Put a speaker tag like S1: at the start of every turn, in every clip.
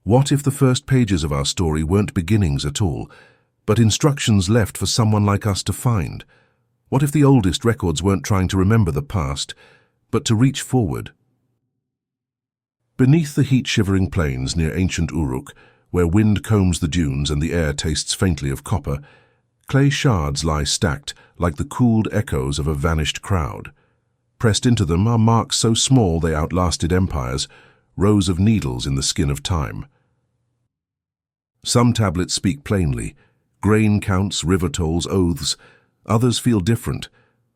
S1: What if the first pages of our story weren't beginnings at all, but instructions left for someone like us to find? What if the oldest records weren't trying to remember the past, but to reach forward? Beneath the heat-shivering plains near ancient Uruk, where wind combs the dunes and the air tastes faintly of copper, clay shards lie stacked like the cooled echoes of a vanished crowd. Pressed into them are marks so small they outlasted empires, rows of needles in the skin of time. Some tablets speak plainly, grain counts, river tolls, oaths. Others feel different,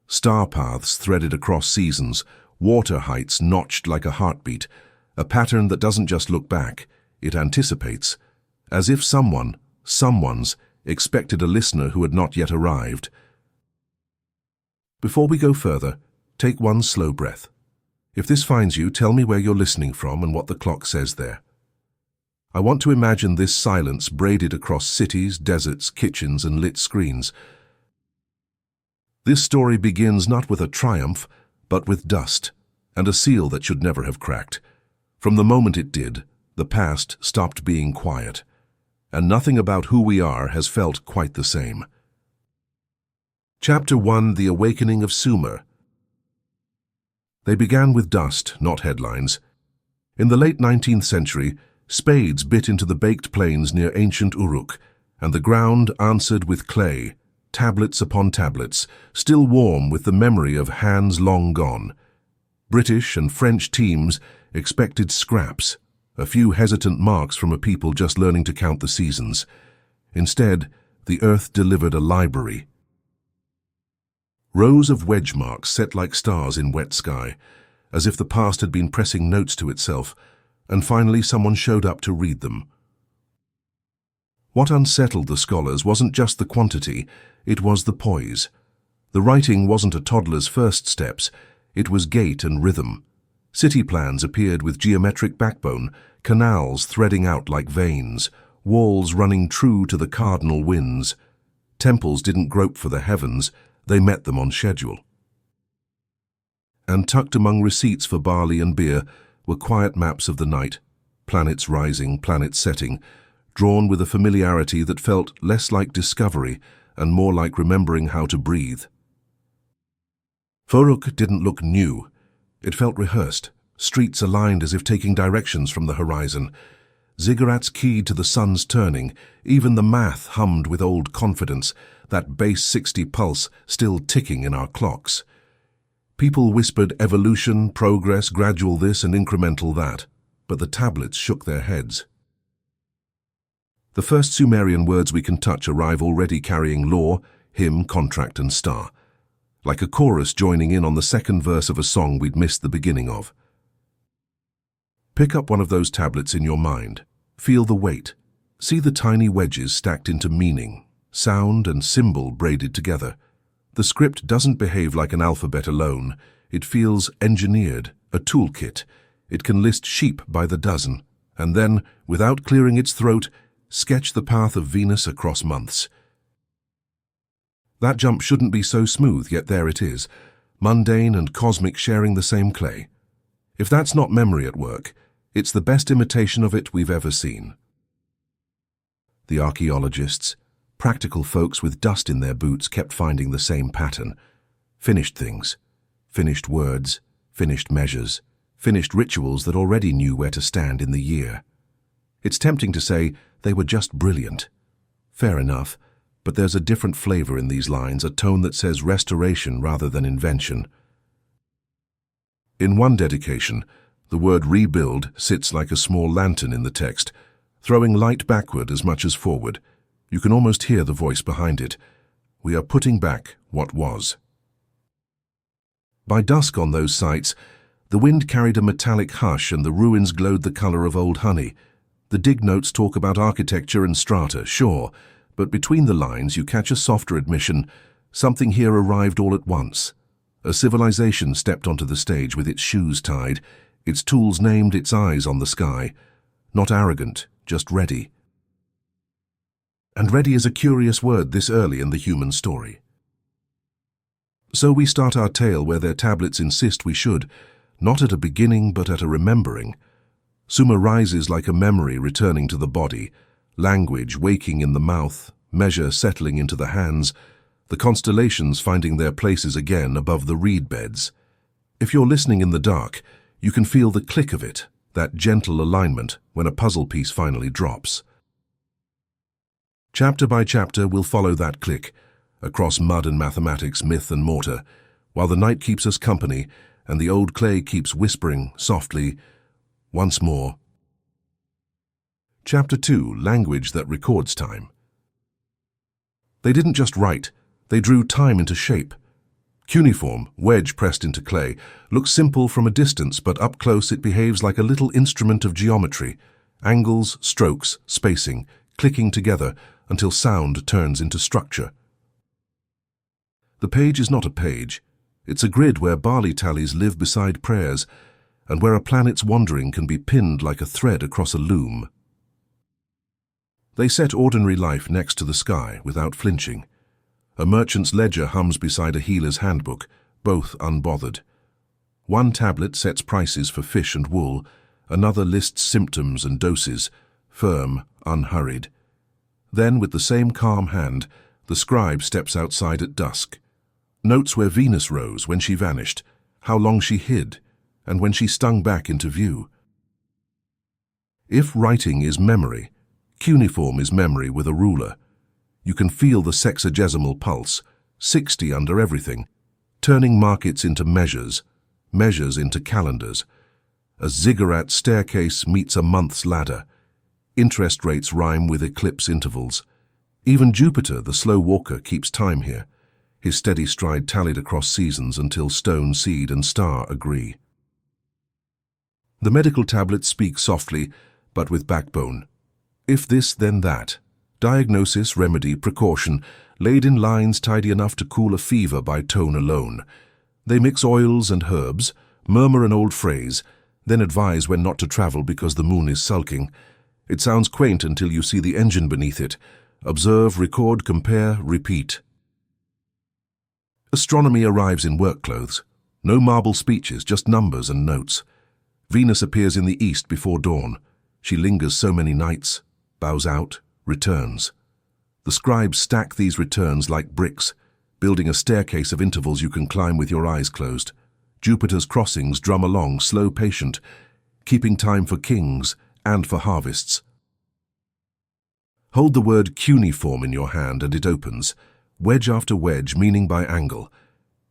S1: star paths threaded across seasons, water heights notched like a heartbeat, a pattern that doesn't just look back, it anticipates, as if someone's, expected a listener who had not yet arrived. Before we go further, take one slow breath. If this finds you, tell me where you're listening from and what the clock says there. I want to imagine this silence braided across cities, deserts, kitchens, and lit screens. This story begins not with a triumph, but with dust, and a seal that should never have cracked. From the moment it did, the past stopped being quiet, and nothing about who we are has felt quite the same. Chapter 1: The Awakening of Sumer. They began with dust, not headlines. In the late 19th century, spades bit into the baked plains near ancient Uruk, and the ground answered with clay, tablets upon tablets, still warm with the memory of hands long gone. British and French teams expected scraps, a few hesitant marks from a people just learning to count the seasons. Instead, the earth delivered a library. Rows of wedge marks set like stars in wet sky, as if the past had been pressing notes to itself, and finally someone showed up to read them. What unsettled the scholars wasn't just the quantity, it was the poise. The writing wasn't a toddler's first steps, it was gait and rhythm. City plans appeared with geometric backbone, canals threading out like veins, walls running true to the cardinal winds. Temples didn't grope for the heavens, they met them on schedule. And tucked among receipts for barley and beer were quiet maps of the night, planets rising, planets setting, drawn with a familiarity that felt less like discovery and more like remembering how to breathe. Uruk didn't look new. It felt rehearsed, streets aligned as if taking directions from the horizon. Ziggurats keyed to the sun's turning, even the math hummed with old confidence, that base 60 pulse still ticking in our clocks. People whispered evolution, progress, gradual this and incremental that, but the tablets shook their heads. The first Sumerian words we can touch arrive already carrying law, hymn, contract and star, like a chorus joining in on the second verse of a song we'd missed the beginning of. Pick up one of those tablets in your mind. Feel the weight. See the tiny wedges stacked into meaning, sound and symbol braided together. The script doesn't behave like an alphabet alone. It feels engineered, a toolkit. It can list sheep by the dozen, and then, without clearing its throat, sketch the path of Venus across months. That jump shouldn't be so smooth, yet there it is, mundane and cosmic sharing the same clay. If that's not memory at work, it's the best imitation of it we've ever seen. The archaeologists, practical folks with dust in their boots, kept finding the same pattern. Finished things, finished words, finished measures, finished rituals that already knew where to stand in the year. It's tempting to say they were just brilliant. Fair enough, but there's a different flavor in these lines, a tone that says restoration rather than invention. In one dedication, the word rebuild sits like a small lantern in the text, throwing light backward as much as forward. You can almost hear the voice behind it. We are putting back what was. By dusk on those sites, the wind carried a metallic hush and the ruins glowed the color of old honey. The dig notes talk about architecture and strata, sure, but between the lines you catch a softer admission. Something here arrived all at once. A civilization stepped onto the stage with its shoes tied, its tools named, its eyes on the sky. Not arrogant, just ready. And ready is a curious word this early in the human story. So we start our tale where their tablets insist we should, not at a beginning but at a remembering. Sumer rises like a memory returning to the body, language waking in the mouth, measure settling into the hands, the constellations finding their places again above the reed beds. If you're listening in the dark, you can feel the click of it, that gentle alignment when a puzzle piece finally drops. Chapter by chapter, we'll follow that click, across mud and mathematics, myth and mortar, while the night keeps us company and the old clay keeps whispering softly, once more. Chapter 2, Language that records time. They didn't just write, they drew time into shape. Cuneiform, wedge pressed into clay, looks simple from a distance, but up close it behaves like a little instrument of geometry, angles, strokes, spacing, clicking together until sound turns into structure. The page is not a page. It's a grid where barley tallies live beside prayers, and where a planet's wandering can be pinned like a thread across a loom. They set ordinary life next to the sky without flinching. A merchant's ledger hums beside a healer's handbook, both unbothered. One tablet sets prices for fish and wool, another lists symptoms and doses, firm, unhurried. Then, with the same calm hand, the scribe steps outside at dusk. Notes where Venus rose, when she vanished, how long she hid, and when she stung back into view. If writing is memory, cuneiform is memory with a ruler. You can feel the sexagesimal pulse, 60 under everything, turning markets into measures, measures into calendars. A ziggurat staircase meets a month's ladder. Interest rates rhyme with eclipse intervals. Even Jupiter, the slow walker, keeps time here, his steady stride tallied across seasons until stone, seed, and star agree. The medical tablets speak softly, but with backbone. If this, then that. Diagnosis, remedy, precaution, laid in lines tidy enough to cool a fever by tone alone. They mix oils and herbs, murmur an old phrase, then advise when not to travel because the moon is sulking. It sounds quaint until you see the engine beneath it. Observe, record, compare, repeat. Astronomy arrives in work clothes. No marble speeches, just numbers and notes. Venus appears in the east before dawn. She lingers so many nights, bows out, returns. The scribes stack these returns like bricks, building a staircase of intervals you can climb with your eyes closed. Jupiter's crossings drum along, slow, patient, keeping time for kings and for harvests. Hold the word cuneiform in your hand and it opens, wedge after wedge, meaning by angle.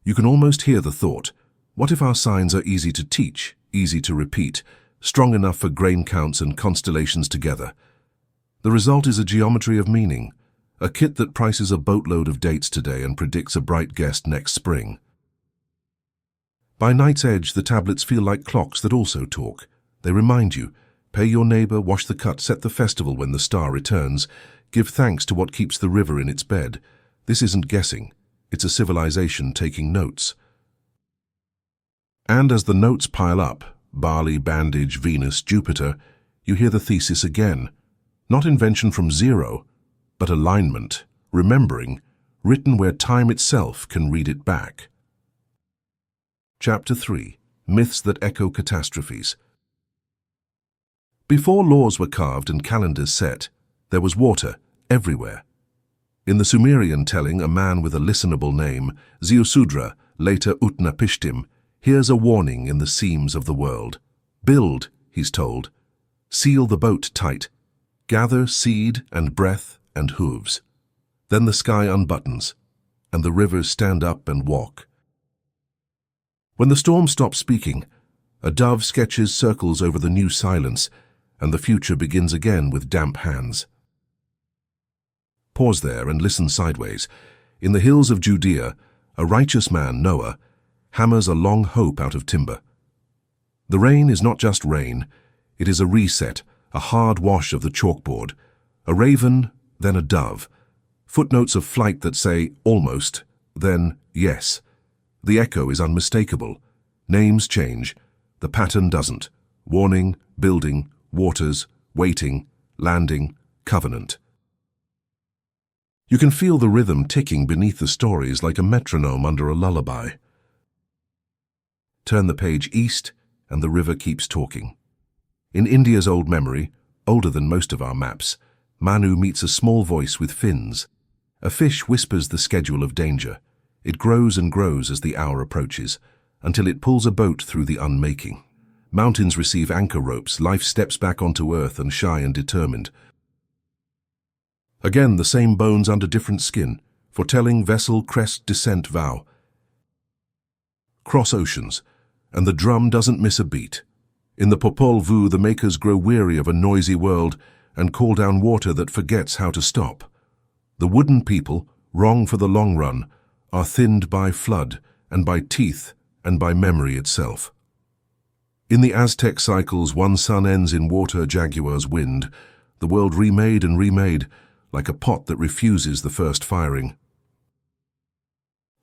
S1: You can almost hear the thought, what if our signs are easy to teach, easy to repeat, strong enough for grain counts and constellations together? The result is a geometry of meaning, a kit that prices a boatload of dates today and predicts a bright guest next spring. By night's edge, the tablets feel like clocks that also talk. They remind you, pay your neighbor, wash the cut, set the festival when the star returns, give thanks to what keeps the river in its bed. This isn't guessing, it's a civilization taking notes. And as the notes pile up, barley, bandage, Venus, Jupiter, you hear the thesis again. Not invention from zero, but alignment, remembering, written where time itself can read it back. Chapter 3, Myths that Echo Catastrophes. Before laws were carved and calendars set, there was water everywhere. In the Sumerian telling, a man with a listenable name, Ziusudra, later Utnapishtim, hears a warning in the seams of the world. Build, he's told. Seal the boat tight. Gather seed and breath and hooves. Then the sky unbuttons, and the rivers stand up and walk. When the storm stops speaking, a dove sketches circles over the new silence, and the future begins again with damp hands. Pause there and listen sideways. In the hills of Judea, a righteous man, Noah, hammers a long hope out of timber. The rain is not just rain, it is a reset, a hard wash of the chalkboard, a raven, then a dove, footnotes of flight that say almost, then yes. The echo is unmistakable. Names change, the pattern doesn't. Warning, building, waters, waiting, landing, covenant. You can feel the rhythm ticking beneath the stories like a metronome under a lullaby. Turn the page east, and the river keeps talking. In India's old memory, older than most of our maps, Manu meets a small voice with fins. A fish whispers the schedule of danger. It grows and grows as the hour approaches, until it pulls a boat through the unmaking. Mountains receive anchor ropes, life steps back onto earth and shy and determined. Again, the same bones under different skin, foretelling vessel crest descent vow. Cross oceans, and the drum doesn't miss a beat. In the Popol Vuh, the makers grow weary of a noisy world and call down water that forgets how to stop. The wooden people, wrong for the long run, are thinned by flood and by teeth and by memory itself. In the Aztec cycles, one sun ends in water, jaguars wind, the world remade and remade, like a pot that refuses the first firing.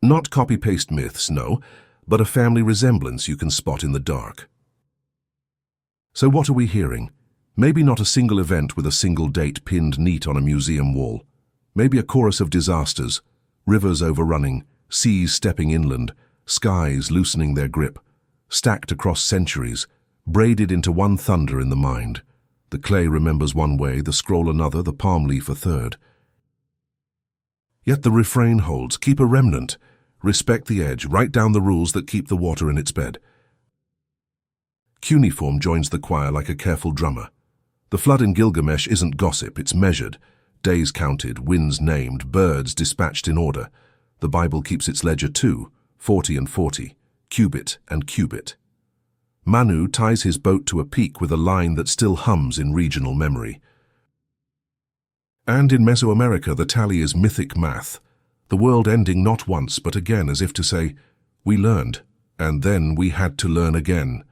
S1: Not copy-paste myths, no, but a family resemblance you can spot in the dark. So what are we hearing? Maybe not a single event with a single date pinned neat on a museum wall. Maybe a chorus of disasters, rivers overrunning, seas stepping inland, skies loosening their grip, stacked across centuries, braided into one thunder in the mind. The clay remembers one way, the scroll another, the palm leaf a third. Yet the refrain holds, keep a remnant, respect the edge, write down the rules that keep the water in its bed. Cuneiform joins the choir like a careful drummer. The flood in Gilgamesh isn't gossip, it's measured. Days counted, winds named, birds dispatched in order. The Bible keeps its ledger too, 40 and 40, cubit and cubit. Manu ties his boat to a peak with a line that still hums in regional memory. And in Mesoamerica, the tally is mythic math, the world ending not once but again, as if to say, we learned, and then we had to learn again.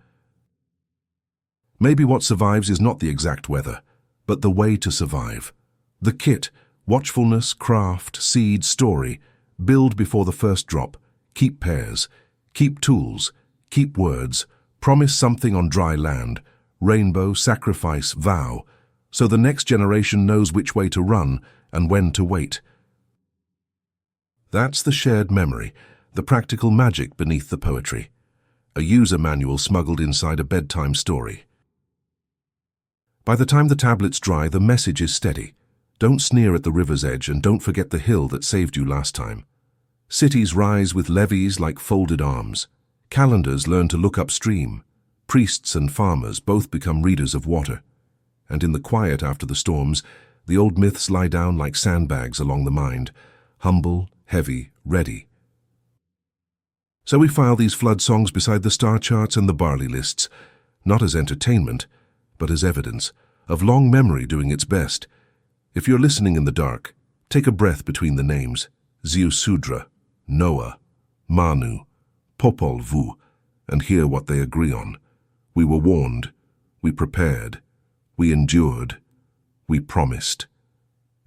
S1: Maybe what survives is not the exact weather, but the way to survive. The kit, watchfulness, craft, seed, story, build before the first drop, keep pairs, keep tools, keep words, promise something on dry land, rainbow, sacrifice, vow, so the next generation knows which way to run and when to wait. That's the shared memory, the practical magic beneath the poetry. A user manual smuggled inside a bedtime story. By the time the tablets dry, the message is steady. Don't sneer at the river's edge and don't forget the hill that saved you last time. Cities rise with levees like folded arms. Calendars learn to look upstream. Priests and farmers both become readers of water. And in the quiet after the storms, the old myths lie down like sandbags along the mind, humble, heavy, ready. So we file these flood songs beside the star charts and the barley lists, not as entertainment, but as evidence of long memory doing its best. If you're listening in the dark, take a breath between the names, Ziusudra, Noah, Manu, Popol Vuh, and hear what they agree on. We were warned, we prepared, we endured, we promised.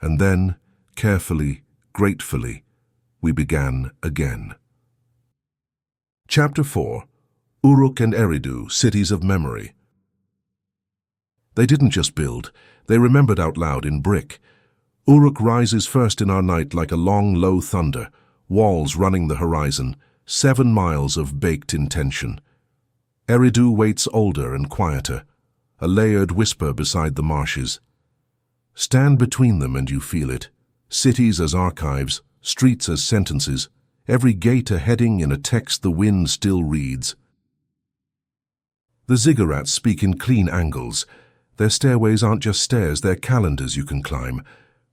S1: And then, carefully, gratefully, we began again. Chapter 4. Uruk and Eridu, Cities of Memory. They didn't just build, they remembered out loud in brick. Uruk rises first in our night like a long, low thunder, walls running the horizon, 7 miles of baked intention. Eridu waits older and quieter, a layered whisper beside the marshes. Stand between them and you feel it. Cities as archives, streets as sentences, every gate a heading in a text the wind still reads. The Ziggurats speak in clean angles. Their stairways aren't just stairs, they're calendars you can climb.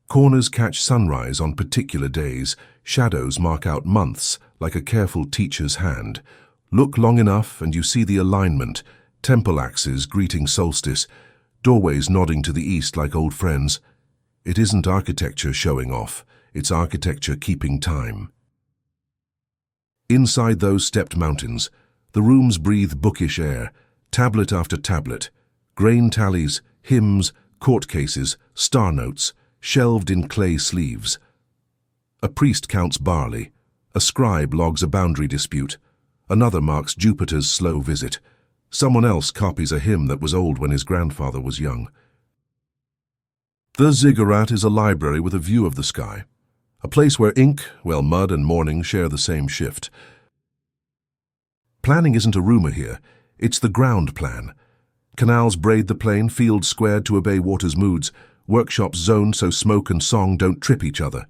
S1: Corners catch sunrise on particular days. Shadows mark out months like a careful teacher's hand. Look long enough and you see the alignment. Temple axes greeting solstice. Doorways nodding to the east like old friends. It isn't architecture showing off. It's architecture keeping time. Inside those stepped mountains, the rooms breathe bookish air. Tablet after tablet. Grain tallies, hymns, court cases, star notes, shelved in clay sleeves. A priest counts barley. A scribe logs a boundary dispute. Another marks Jupiter's slow visit. Someone else copies a hymn that was old when his grandfather was young. The ziggurat is a library with a view of the sky. A place where ink, well, mud and morning share the same shift. Planning isn't a rumor here. It's the ground plan. Canals braid the plain, fields squared to obey water's moods, workshops zoned so smoke and song don't trip each other.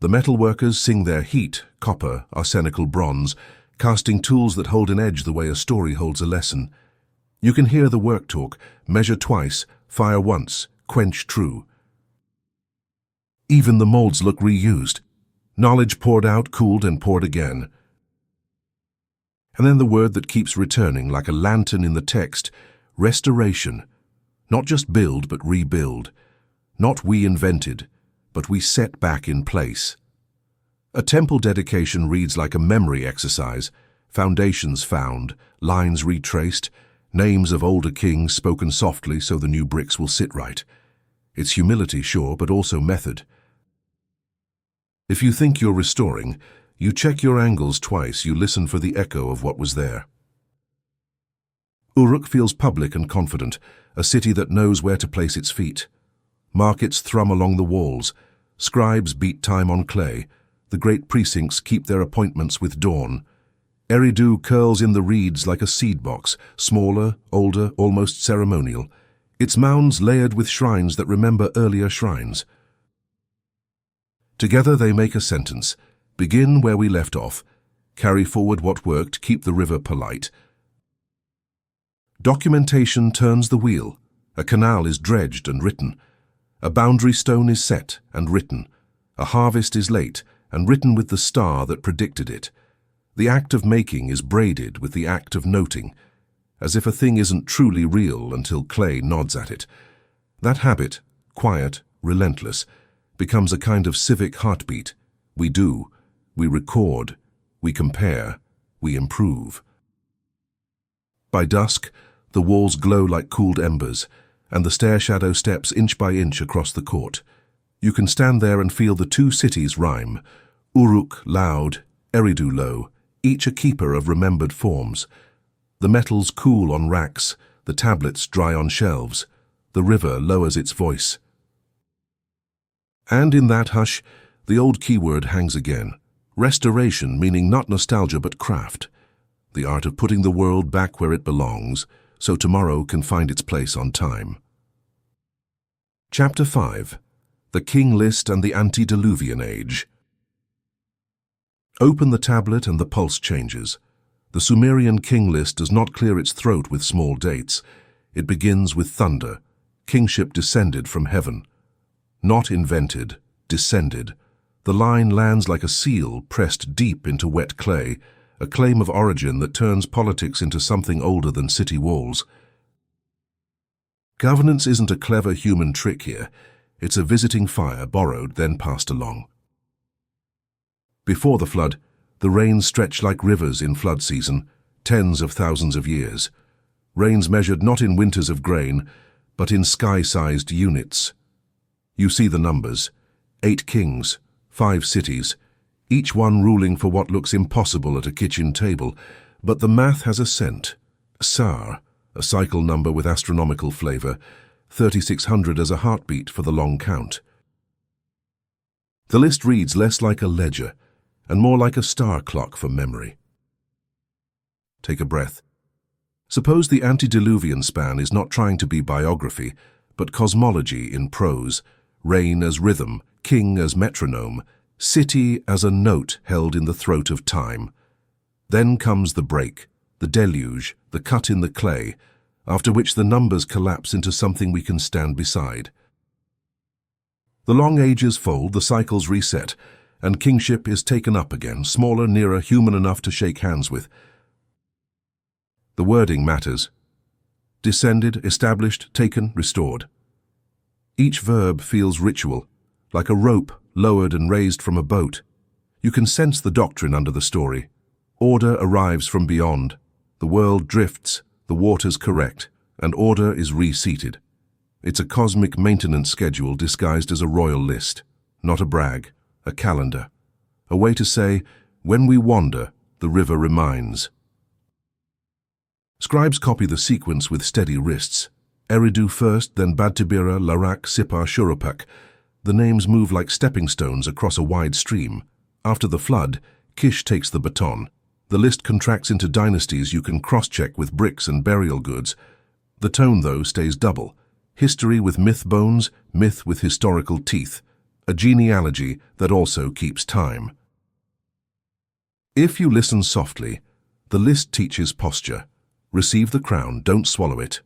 S1: The metal workers sing their heat, copper, arsenical bronze, casting tools that hold an edge the way a story holds a lesson. You can hear the work talk, measure twice, fire once, quench true. Even the molds look reused. Knowledge poured out, cooled and poured again. And then the word that keeps returning like a lantern in the text, restoration. Not just build, but rebuild. Not we invented, but we set back in place. A temple dedication reads like a memory exercise, foundations found, lines retraced, names of older kings spoken softly so the new bricks will sit right. It's humility, sure, but also method. If you think you're restoring, you check your angles twice, you listen for the echo of what was there. Uruk feels public and confident, a city that knows where to place its feet. Markets thrum along the walls, scribes beat time on clay, the great precincts keep their appointments with dawn. Eridu curls in the reeds like a seed box, smaller, older, almost ceremonial, its mounds layered with shrines that remember earlier shrines. Together they make a sentence, begin where we left off, carry forward what worked, keep the river polite. Documentation turns the wheel, a canal is dredged and written, a boundary stone is set and written, a harvest is late and written with the star that predicted it. The act of making is braided with the act of noting, as if a thing isn't truly real until clay nods at it. That habit, quiet, relentless, becomes a kind of civic heartbeat. We do, we record, we compare, we improve. By dusk, the walls glow like cooled embers, and the stair shadow steps inch by inch across the court. You can stand there and feel the two cities rhyme, Uruk loud, Eridu low, each a keeper of remembered forms. The metals cool on racks, the tablets dry on shelves. The river lowers its voice. And in that hush, the old keyword hangs again. Restoration, meaning not nostalgia but craft. The art of putting the world back where it belongs, so tomorrow can find its place on time. Chapter 5. The King List and the Antediluvian Age. Open the tablet and the pulse changes. The Sumerian king list does not clear its throat with small dates. It begins with thunder. Kingship descended from heaven. Not invented, descended. The line lands like a seal pressed deep into wet clay, a claim of origin that turns politics into something older than city walls. Governance isn't a clever human trick here. It's a visiting fire, borrowed, then passed along. Before the flood, the rains stretched like rivers in flood season, tens of thousands of years. Rains measured not in winters of grain, but in sky-sized units. You see the numbers. 8 kings, 5 cities, each one ruling for what looks impossible at a kitchen table, but the math has a cent. Sar, a cycle number with astronomical flavor, 3600 as a heartbeat for the long count. The list reads less like a ledger and more like a star clock for memory. Take a breath. Suppose the antediluvian span is not trying to be biography, but cosmology in prose, reign as rhythm, king as metronome, city as a note held in the throat of time. Then comes the break, the deluge, the cut in the clay, after which the numbers collapse into something we can stand beside. The long ages fold, the cycles reset, and kingship is taken up again, smaller, nearer, human enough to shake hands with. The wording matters. Descended, established, taken, restored. Each verb feels ritual, like a rope lowered and raised from a boat. You can sense the doctrine under the story. Order arrives from beyond. The world drifts, the waters correct, and order is reseated. It's a cosmic maintenance schedule disguised as a royal list, not a brag, a calendar. A way to say, when we wander, the river reminds. Scribes copy the sequence with steady wrists. Eridu first, then Badtibira, Larak, Sippar, Shurupak. The names move like stepping stones across a wide stream. After the flood, Kish takes the baton. The list contracts into dynasties you can cross-check with bricks and burial goods. The tone, though, stays double. History with myth bones, myth with historical teeth. A genealogy that also keeps time. If you listen softly, the list teaches posture. Receive the crown, don't swallow it.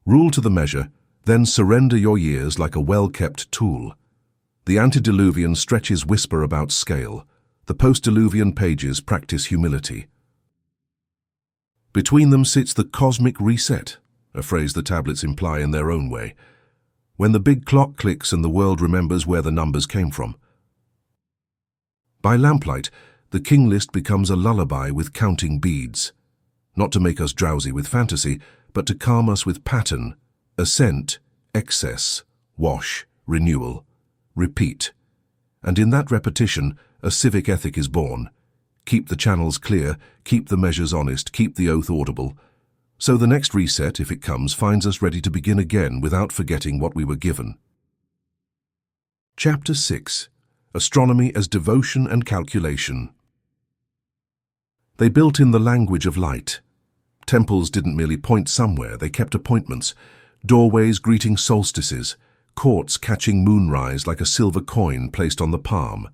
S1: Rule to the measure, then surrender your years like a well-kept tool. The antediluvian stretches whisper about scale. The post-diluvian pages practice humility. Between them sits the cosmic reset, a phrase the tablets imply in their own way, when the big clock clicks and the world remembers where the numbers came from. By lamplight, the king list becomes a lullaby with counting beads, not to make us drowsy with fantasy, but to calm us with pattern, ascent, excess, wash, renewal, repeat. And in that repetition, a civic ethic is born. Keep the channels clear, keep the measures honest, keep the oath audible. So the next reset, if it comes, finds us ready to begin again without forgetting what we were given. Chapter 6. Astronomy as Devotion and Calculation. They built in the language of light. Temples didn't merely point somewhere, they kept appointments. Doorways greeting solstices, courts catching moonrise like a silver coin placed on the palm.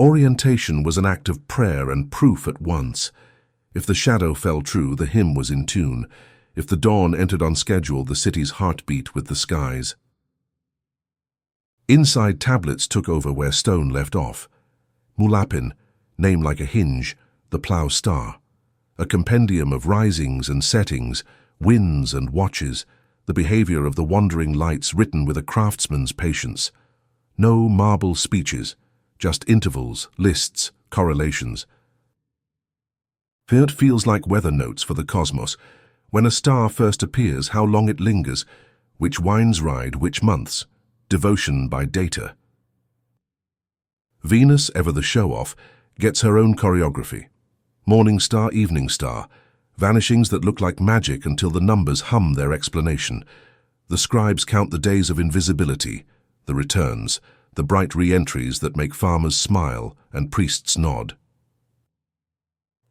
S1: Orientation was an act of prayer and proof at once. If the shadow fell true, the hymn was in tune. If the dawn entered on schedule, the city's heart beat with the skies. Inside tablets took over where stone left off. MUL.APIN, name like a hinge, the plough star. A compendium of risings and settings, winds and watches, the behavior of the wandering lights written with a craftsman's patience. No marble speeches, just intervals, lists, correlations. It feels like weather notes for the cosmos. When a star first appears, how long it lingers, which wines ride, which months, devotion by data. Venus, ever the show-off, gets her own choreography. Morning star, evening star, vanishings that look like magic until the numbers hum their explanation. The scribes count the days of invisibility, the returns, the bright re-entries that make farmers smile and priests nod.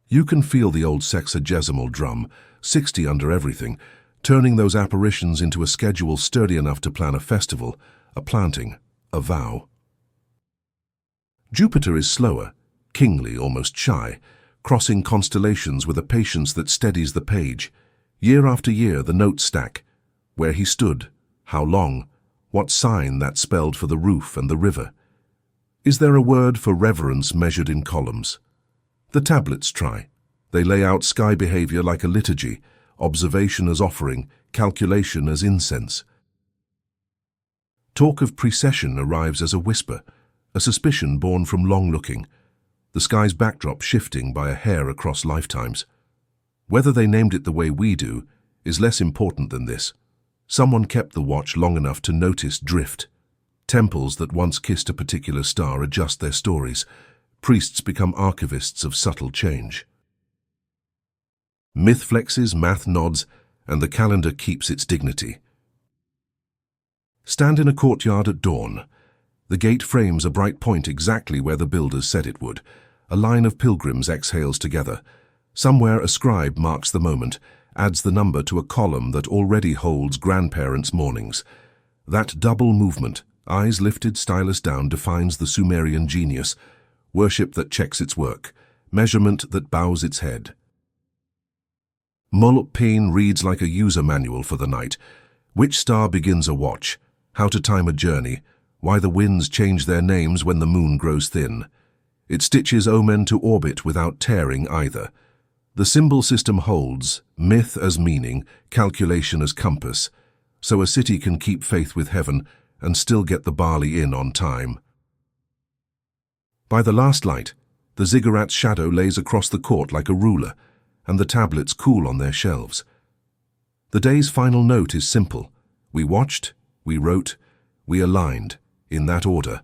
S1: You can feel the old sexagesimal drum, 60 under everything, turning those apparitions into a schedule sturdy enough to plan a festival, a planting, a vow. Jupiter is slower, kingly, almost shy, crossing constellations with a patience that steadies the page. Year after year the notes stack. Where he stood, how long, what sign that spelled for the roof and the river. Is there a word for reverence measured in columns? The tablets try. They lay out sky behavior like a liturgy, observation as offering, calculation as incense. Talk of precession arrives as a whisper, a suspicion born from long looking, the sky's backdrop shifting by a hair across lifetimes. Whether they named it the way we do is less important than this. Someone kept the watch long enough to notice drift. Temples that once kissed a particular star adjust their stories. Priests become archivists of subtle change. Myth flexes, math nods, and the calendar keeps its dignity. Stand in a courtyard at dawn. The gate frames a bright point exactly where the builders said it would. A line of pilgrims exhales together. Somewhere a scribe marks the moment, adds the number to a column that already holds grandparents' mornings. That double movement, eyes lifted, stylus down, defines the Sumerian genius. Worship that checks its work, measurement that bows its head. MUL.APIN reads like a user manual for the night. Which star begins a watch? How to time a journey? Why the winds change their names when the moon grows thin? It stitches omen to orbit without tearing either. The symbol system holds, myth as meaning, calculation as compass, so a city can keep faith with heaven and still get the barley in on time. By the last light, the Ziggurats' shadow lays across the court like a ruler, and the tablets cool on their shelves. The day's final note is simple. We watched, we wrote, we aligned, in that order.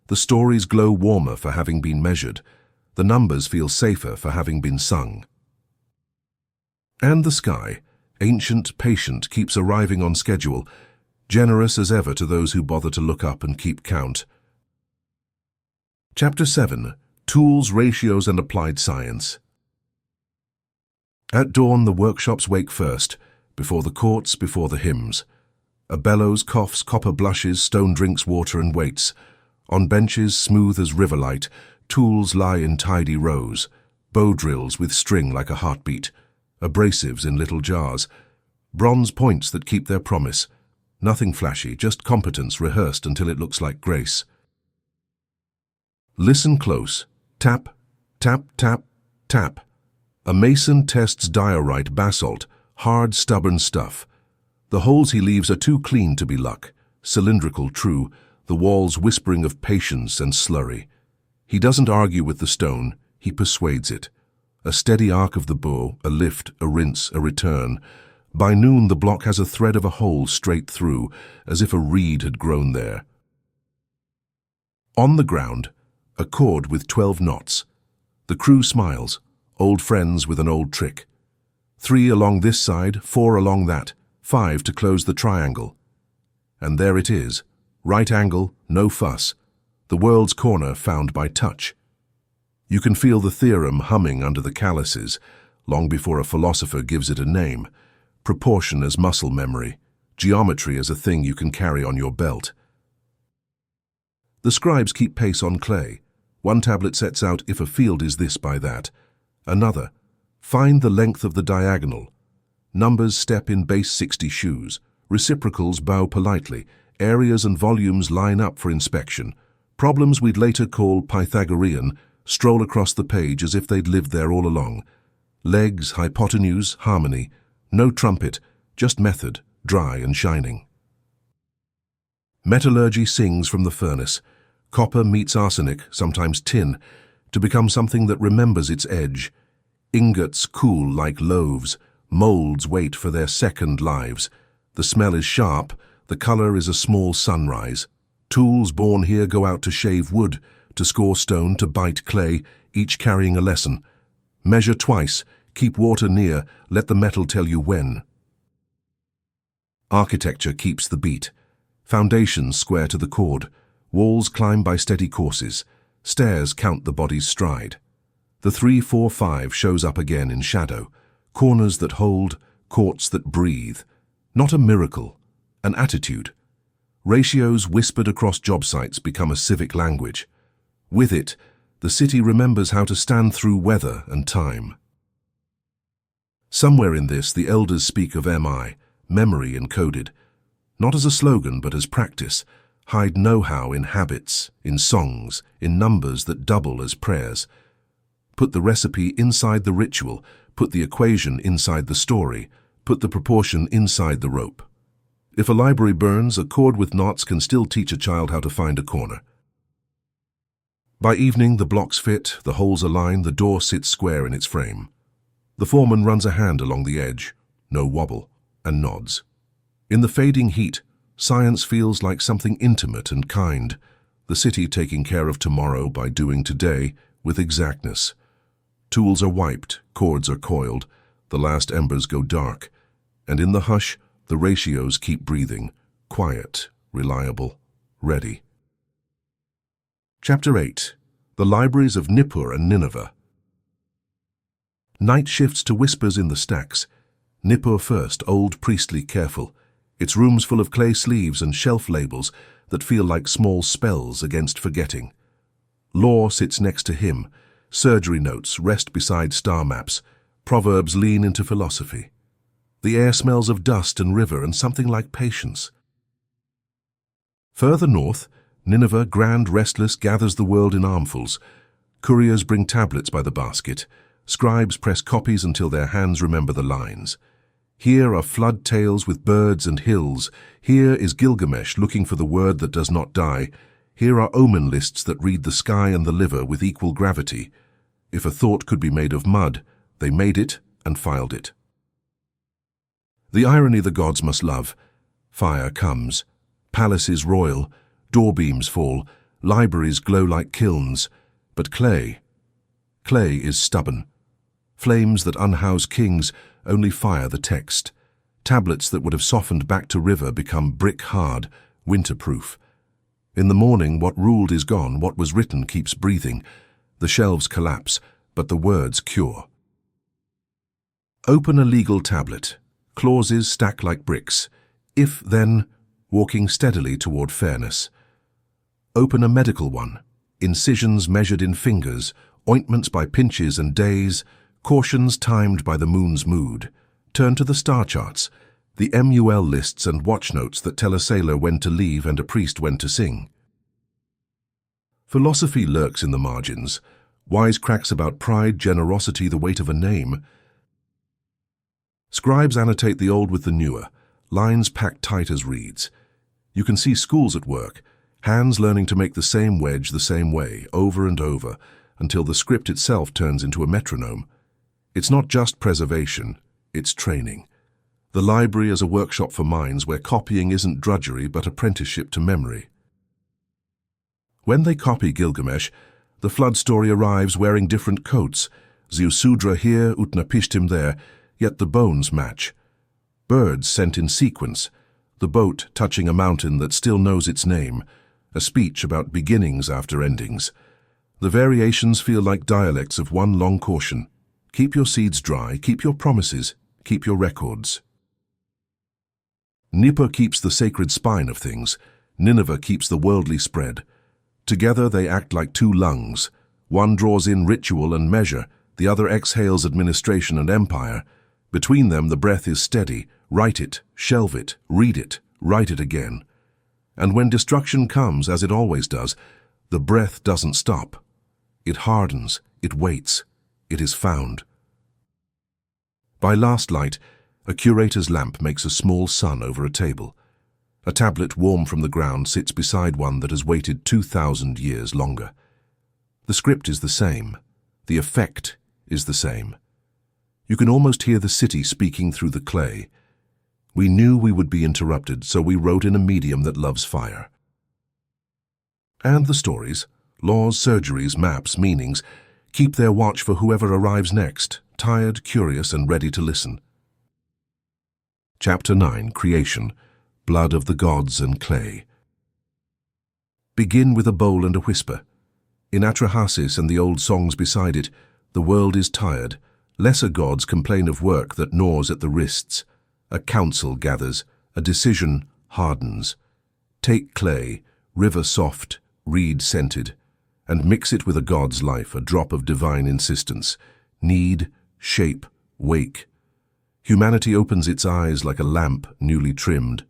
S1: The stories glow warmer for having been measured. The numbers feel safer for having been sung. And the sky, ancient, patient, keeps arriving on schedule, generous as ever to those who bother to look up and keep count. Chapter 7. Tools, Ratios and Applied Science. At dawn, the workshops wake first. Before the courts, before the hymns. A bellows coughs, copper blushes, stone drinks water and waits. On benches smooth as river light, tools lie in tidy rows. Bow drills with string like a heartbeat. Abrasives in little jars. Bronze points that keep their promise. Nothing flashy, just competence rehearsed until it looks like grace. Listen close. Tap, tap, tap, tap. A mason tests diorite basalt, hard, stubborn stuff. The holes he leaves are too clean to be luck, cylindrical, true, the walls whispering of patience and slurry. He doesn't argue with the stone, he persuades it. A steady arc of the bow, a lift, a rinse, a return. By noon the block has a thread of a hole straight through, as if a reed had grown there. On the ground, a cord with 12 knots. The crew smiles, old friends with an old trick. 3 along this side, 4 along that, 5 to close the triangle. And there it is, right angle, no fuss, the world's corner found by touch. You can feel the theorem humming under the calluses, long before a philosopher gives it a name. Proportion as muscle memory, geometry as a thing you can carry on your belt. The scribes keep pace on clay. One tablet sets out if a field is this by that. Another, find the length of the diagonal. Numbers step in base 60 shoes. Reciprocals bow politely. Areas and volumes line up for inspection. Problems we'd later call Pythagorean stroll across the page as if they'd lived there all along. Legs, hypotenuse, harmony. No trumpet, just method, dry and shining. Metallurgy sings from the furnace. Copper meets arsenic, sometimes tin, to become something that remembers its edge. Ingots cool like loaves. Molds wait for their second lives. The smell is sharp, the color is a small sunrise. Tools born here go out to shave wood, to score stone, to bite clay, each carrying a lesson. Measure twice, keep water near, let the metal tell you when. Architecture keeps the beat. Foundations square to the chord. Walls climb by steady courses. Stairs count the body's stride. The 3, 4, 5 shows up again in shadow. Corners that hold, courts that breathe. Not a miracle, an attitude. Ratios whispered across job sites become a civic language. With it, the city remembers how to stand through weather and time. Somewhere in this, the elders speak of MI, memory encoded, not as a slogan but as practice, hide know-how in habits, in songs, in numbers that double as prayers. Put the recipe inside the ritual, put the equation inside the story, put the proportion inside the rope. If a library burns, a cord with knots can still teach a child how to find a corner. By evening, the blocks fit, the holes align, the door sits square in its frame. The foreman runs a hand along the edge, no wobble, and nods. In the fading heat, science feels like something intimate and kind, the city taking care of tomorrow by doing today with exactness. Tools are wiped, cords are coiled, the last embers go dark, and in the hush, the ratios keep breathing, quiet, reliable, ready. Chapter 8. The Libraries of Nippur and Nineveh. Night shifts to whispers in the stacks. Nippur first, old, priestly, careful. Its rooms full of clay sleeves and shelf labels that feel like small spells against forgetting. Law sits next to him. Surgery notes rest beside star maps. Proverbs lean into philosophy. The air smells of dust and river and something like patience. Further north, Nineveh, grand, restless, gathers the world in armfuls. Couriers bring tablets by the basket. Scribes press copies until their hands remember the lines. Here are flood tales with birds and hills. Here is Gilgamesh looking for the word that does not die. Here are omen lists that read the sky and the liver with equal gravity. If a thought could be made of mud, they made it and filed it. The irony the gods must love. Fire comes. Palaces royal. Doorbeams fall. Libraries glow like kilns. But clay is stubborn. Flames that unhouse kings only fire the text. Tablets that would have softened back to river become brick hard, winterproof. In the morning, what ruled is gone, what was written keeps breathing. The shelves collapse, but the words cure. Open a legal tablet. clauses stack like bricks. If, then, walking steadily toward fairness. Open a medical one, incisions measured in fingers, ointments by pinches and days, cautions timed by the moon's mood. Turn to the star charts, the MUL lists and watch notes that tell a sailor when to leave and a priest when to sing. Philosophy lurks in the margins, wisecracks about pride, generosity, the weight of a name. Scribes annotate the old with the newer, lines packed tight as reeds. You can see schools at work, hands learning to make the same wedge the same way, over and over, until the script itself turns into a metronome. It's not just preservation, it's training. The library is a workshop for minds where copying isn't drudgery but apprenticeship to memory. When they copy Gilgamesh, the flood story arrives wearing different coats, Ziusudra here, Utnapishtim there, yet the bones match. Birds sent in sequence, the boat touching a mountain that still knows its name, a speech about beginnings after endings. The variations feel like dialects of one long caution. Keep your seeds dry, keep your promises, keep your records. Nippur keeps the sacred spine of things, Nineveh keeps the worldly spread. Together they act like two lungs. One draws in ritual and measure, the other exhales administration and empire. Between them the breath is steady. Write it, shelve it, read it, write it again. And when destruction comes, as it always does, the breath doesn't stop. It hardens, it waits, it is found. By last light, a curator's lamp makes a small sun over a table. A tablet warm from the ground sits beside one that has waited 2,000 years longer. The script is the same. The effect is the same. You can almost hear the city speaking through the clay. We knew we would be interrupted, so we wrote in a medium that loves fire. And the stories, laws, surgeries, maps, meanings, keep their watch for whoever arrives next, tired, curious, and ready to listen. Chapter 9, Creation, Blood of the Gods and Clay. Begin with a bowl and a whisper. In Atrahasis and the old songs beside it, the world is tired. Lesser gods complain of work that gnaws at the wrists. A council gathers, a decision hardens. Take clay, river soft, reed scented, and mix it with a god's life, a drop of divine insistence. Knead, shape, wake. Humanity opens its eyes like a lamp newly trimmed.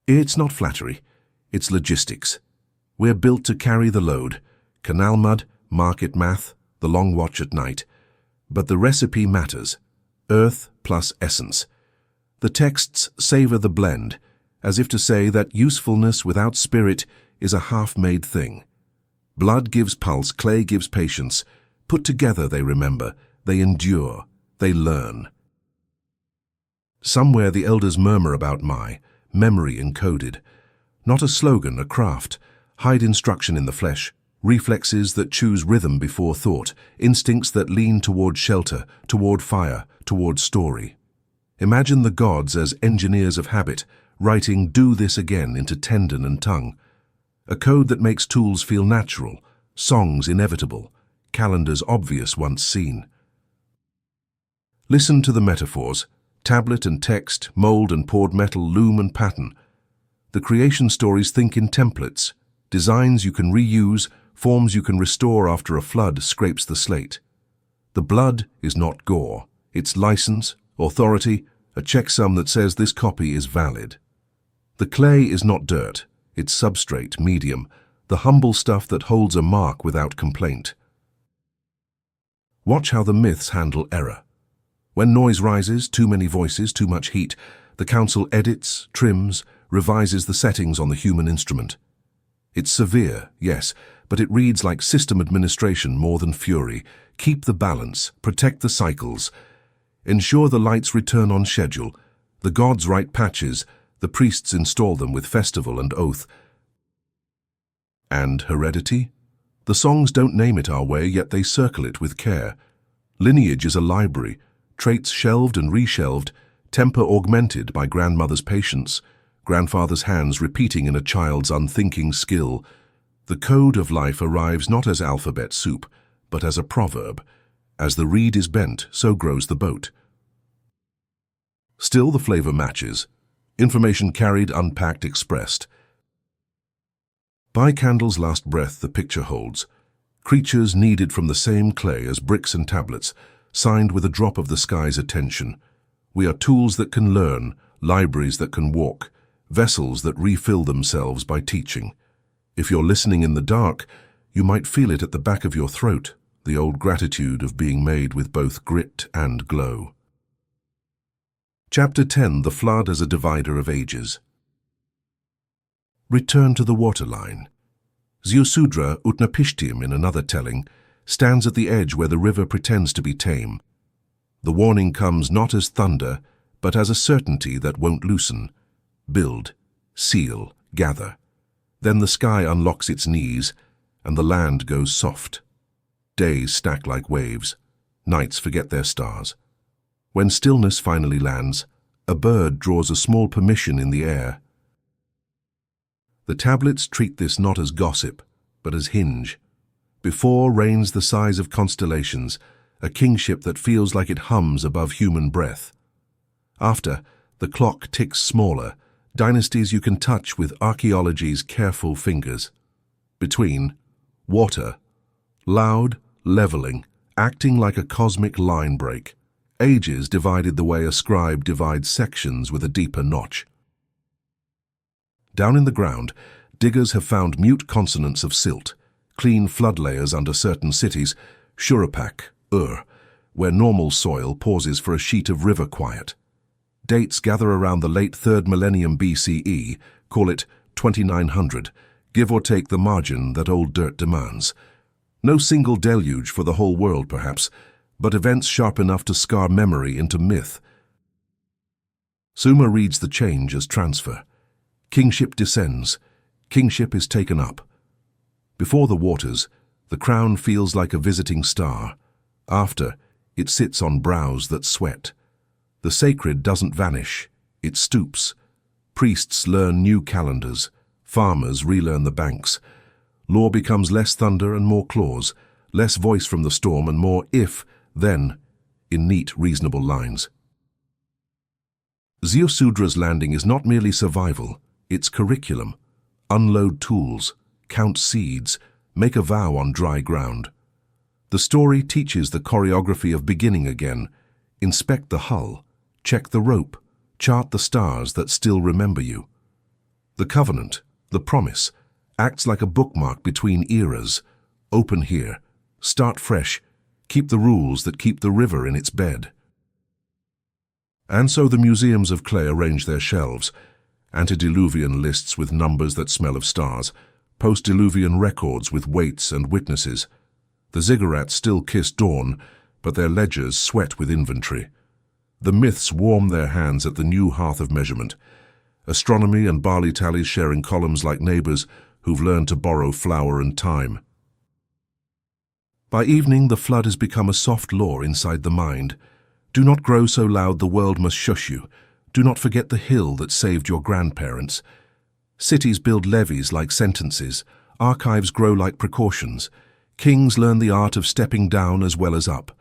S1: It's not flattery, it's logistics. We're built to carry the load. Canal mud, market math, the long watch at night. But the recipe matters. Earth plus essence. The texts savor the blend, as if to say that usefulness without spirit is a half-made thing. Blood gives pulse, clay gives patience. Put together they remember, they endure, they learn. Somewhere the elders murmur about memory encoded. Not a slogan, a craft. Hide instruction in the flesh. Reflexes that choose rhythm before thought. Instincts that lean toward shelter, toward fire, toward story. Imagine the gods as engineers of habit, writing "do this again" into tendon and tongue. A code that makes tools feel natural, songs inevitable, calendars obvious once seen. Listen to the metaphors. Tablet and text, mold and poured metal, loom and pattern. The creation stories think in templates, designs you can reuse, forms you can restore after a flood scrapes the slate. The blood is not gore, it's license, authority, a checksum that says this copy is valid. The clay is not dirt, it's substrate, medium, the humble stuff that holds a mark without complaint. Watch how the myths handle error. When noise rises, too many voices, too much heat, the council edits, trims, revises the settings on the human instrument. It's severe, yes, but it reads like system administration more than fury. Keep the balance, protect the cycles. Ensure the lights return on schedule. The gods write patches, the priests install them with festival and oath. And heredity? The songs don't name it our way, yet they circle it with care. Lineage is a library. Traits shelved and reshelved, temper augmented by grandmother's patience, grandfather's hands repeating in a child's unthinking skill. The code of life arrives not as alphabet soup, but as a proverb. As the reed is bent, so grows the boat. Still, the flavor matches. Information carried, unpacked, expressed. By Candle's last breath, the picture holds. Creatures kneaded from the same clay as bricks and tablets, signed with a drop of the sky's attention. We are tools that can learn, libraries that can walk, vessels that refill themselves by teaching. If you're listening in the dark, you might feel it at the back of your throat, the old gratitude of being made with both grit and glow. Chapter 10, The Flood as a Divider of Ages. Return to the waterline. Ziusudra Utnapishtim, in another telling, stands at the edge where the river pretends to be tame. The warning comes not as thunder, but as a certainty that won't loosen. Build, seal, gather. Then the sky unlocks its knees, and the land goes soft. Days stack like waves. Nights forget their stars. When stillness finally lands, a bird draws a small permission in the air. The tablets treat this not as gossip, but as hinge. Before reigns the size of constellations, a kingship that feels like it hums above human breath. After, the clock ticks smaller, dynasties you can touch with archaeology's careful fingers. Between, water, loud, leveling, acting like a cosmic line break. Ages divided the way a scribe divides sections with a deeper notch. Down in the ground, diggers have found mute consonants of silt, clean flood layers under certain cities, Shuruppak, where normal soil pauses for a sheet of river quiet. Dates gather around the late 3rd millennium BCE, call it 2900, give or take the margin that old dirt demands. No single deluge for the whole world, perhaps, but events sharp enough to scar memory into myth. Sumer reads the change as transfer. Kingship descends. Kingship is taken up. Before the waters, the crown feels like a visiting star. After, it sits on brows that sweat. The sacred doesn't vanish. It stoops. Priests learn new calendars. Farmers relearn the banks. Law becomes less thunder and more claws, less voice from the storm and more if, then, in neat, reasonable lines. Ziusudra's landing is not merely survival, it's curriculum. Unload tools, count seeds, make a vow on dry ground. The story teaches the choreography of beginning again. Inspect the hull, check the rope, chart the stars that still remember you. The covenant, the promise, acts like a bookmark between eras. Open here, start fresh, keep the rules that keep the river in its bed. And so the museums of clay arrange their shelves. Antediluvian lists with numbers that smell of stars, post-diluvian records with weights and witnesses. The Ziggurats still kiss dawn, but their ledgers sweat with inventory. The myths warm their hands at the new hearth of measurement. Astronomy and barley tallies sharing columns like neighbors who've learned to borrow flour and time. By evening, the flood has become a soft law inside the mind. Do not grow so loud the world must shush you. Do not forget the hill that saved your grandparents. Cities build levees like sentences. Archives grow like precautions. Kings learn the art of stepping down as well as up.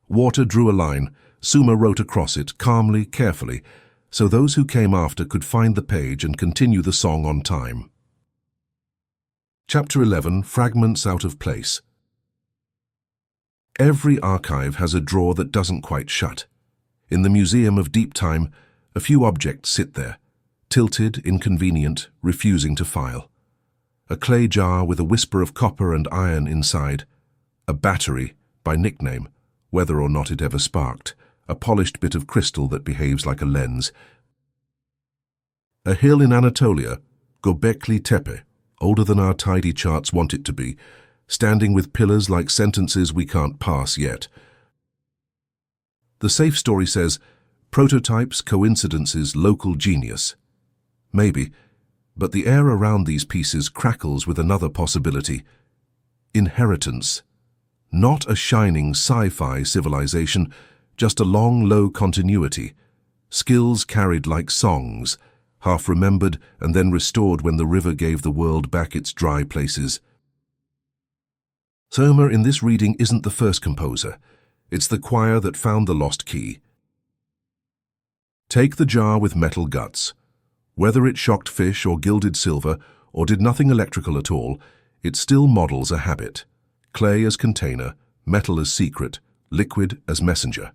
S1: Water drew a line. Sumer wrote across it, calmly, carefully, so those who came after could find the page and continue the song on time. Chapter 11, Fragments Out of Place. Every archive has a drawer that doesn't quite shut. In the Museum of Deep Time, a few objects sit there, tilted, inconvenient, refusing to file. A clay jar with a whisper of copper and iron inside. A battery, by nickname, whether or not it ever sparked. A polished bit of crystal that behaves like a lens. A hill in Anatolia, Göbekli Tepe, older than our tidy charts want it to be, standing with pillars like sentences we can't pass yet. The safe story says, prototypes, coincidences, local genius. Maybe, but the air around these pieces crackles with another possibility. Inheritance. Not a shining sci-fi civilization, just a long, low continuity. Skills carried like songs, half remembered and then restored when the river gave the world back its dry places. Sumer in this reading isn't the first composer. It's the choir that found the lost key. Take the jar with metal guts. Whether it shocked fish or gilded silver or did nothing electrical at all, it still models a habit. Clay as container, metal as secret, liquid as messenger.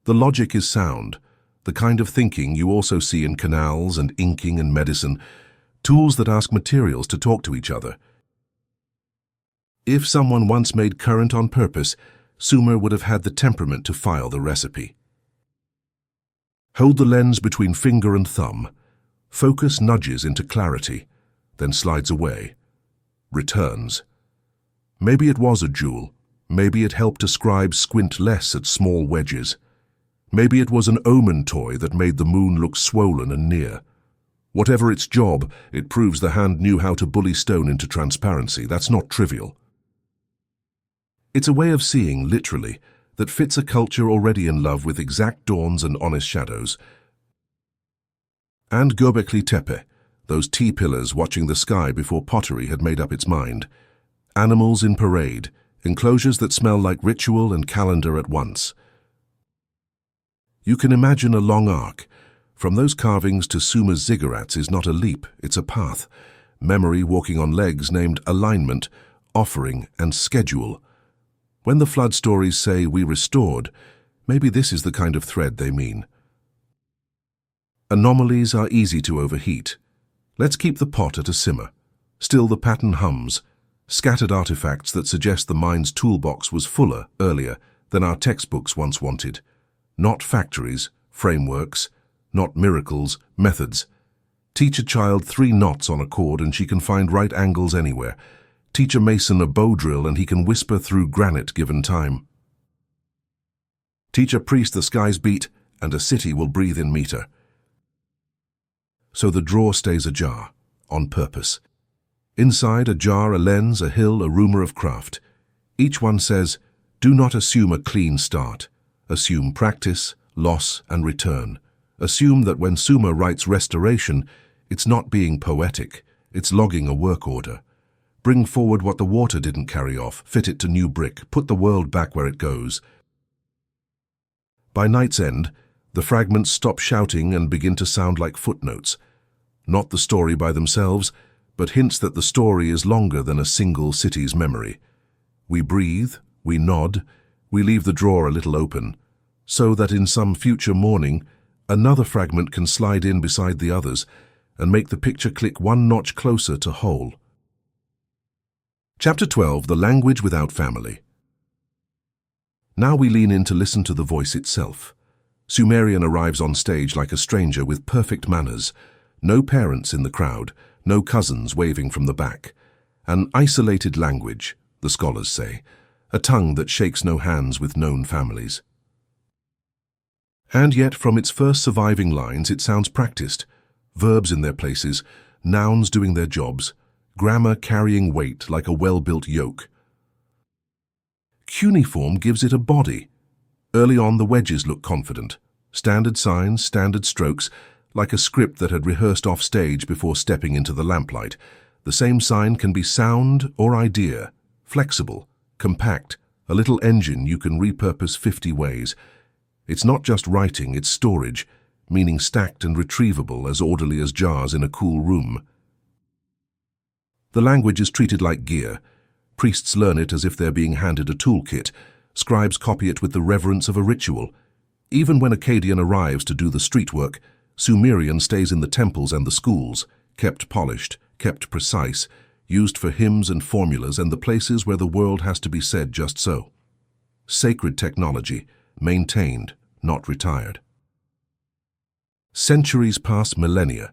S1: The logic is sound, the kind of thinking you also see in canals and inking and medicine, tools that ask materials to talk to each other. If someone once made current on purpose, Sumer would have had the temperament to file the recipe. Hold the lens between finger and thumb. Focus nudges into clarity, then slides away. Returns. Maybe it was a jewel. Maybe it helped a scribe squint less at small wedges. Maybe it was an omen toy that made the moon look swollen and near. Whatever its job, it proves the hand knew how to bully stone into transparency. That's not trivial. It's a way of seeing, literally, that fits a culture already in love with exact dawns and honest shadows. And Göbekli Tepe, those T-pillars watching the sky before pottery had made up its mind. Animals in parade, enclosures that smell like ritual and calendar at once. You can imagine a long arc. From those carvings to Sumer's ziggurats is not a leap, it's a path. Memory walking on legs named alignment, offering, and schedule. When the flood stories say we restored, maybe this is the kind of thread they mean. Anomalies are easy to overheat. Let's keep the pot at a simmer. Still the pattern hums. Scattered artifacts that suggest the mind's toolbox was fuller earlier than our textbooks once wanted. Not factories, frameworks, not miracles, methods. Teach a child 3 knots on a cord and she can find right angles anywhere. Teach a mason a bow drill and he can whisper through granite given time. Teach a priest the sky's beat and a city will breathe in meter. So the drawer stays ajar, on purpose. Inside a jar, a lens, a hill, a rumor of craft. Each one says, do not assume a clean start. Assume practice, loss, and return. Assume that when Sumer writes restoration, it's not being poetic, it's logging a work order. Bring forward what the water didn't carry off, fit it to new brick, put the world back where it goes. By night's end, the fragments stop shouting and begin to sound like footnotes. Not the story by themselves, but hints that the story is longer than a single city's memory. We breathe, we nod, we leave the drawer a little open, so that in some future morning, another fragment can slide in beside the others and make the picture click 1 notch closer to whole. Chapter 12, The Language Without Family. Now we lean in to listen to the voice itself. Sumerian arrives on stage like a stranger with perfect manners. No parents in the crowd, no cousins waving from the back. An isolated language, the scholars say. A tongue that shakes no hands with known families. And yet, from its first surviving lines, it sounds practiced. Verbs in their places, nouns doing their jobs, grammar carrying weight like a well-built yoke. Cuneiform gives it a body. Early on, the wedges look confident. Standard signs, standard strokes, like a script that had rehearsed off stage before stepping into the lamplight. The same sign can be sound or idea, flexible, compact, a little engine you can repurpose 50 ways. It's not just writing, it's storage, meaning stacked and retrievable as orderly as jars in a cool room. The language is treated like gear. Priests learn it as if they're being handed a toolkit. Scribes copy it with the reverence of a ritual. Even when Akkadian arrives to do the street work, Sumerian stays in the temples and the schools, kept polished, kept precise, used for hymns and formulas and the places where the world has to be said just so. Sacred technology, maintained, not retired. Centuries pass millennia.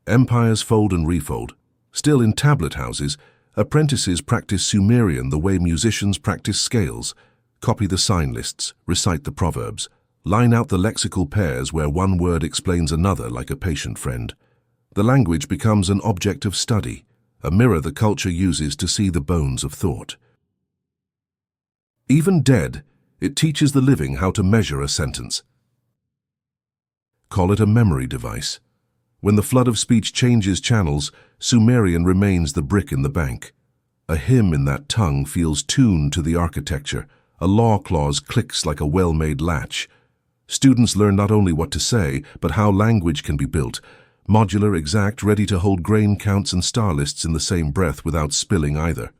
S1: Empires fold and refold. Still in tablet houses, apprentices practice Sumerian the way musicians practice scales, copy the sign lists, recite the proverbs, line out the lexical pairs where one word explains another like a patient friend. The language becomes an object of study, a mirror the culture uses to see the bones of thought. Even dead, it teaches the living how to measure a sentence. Call it a memory device. When the flood of speech changes channels, Sumerian remains the brick in the bank. A hymn in that tongue feels tuned to the architecture. A law clause clicks like a well-made latch. Students learn not only what to say, but how language can be built, modular, exact, ready to hold grain counts and star lists in the same breath without spilling either.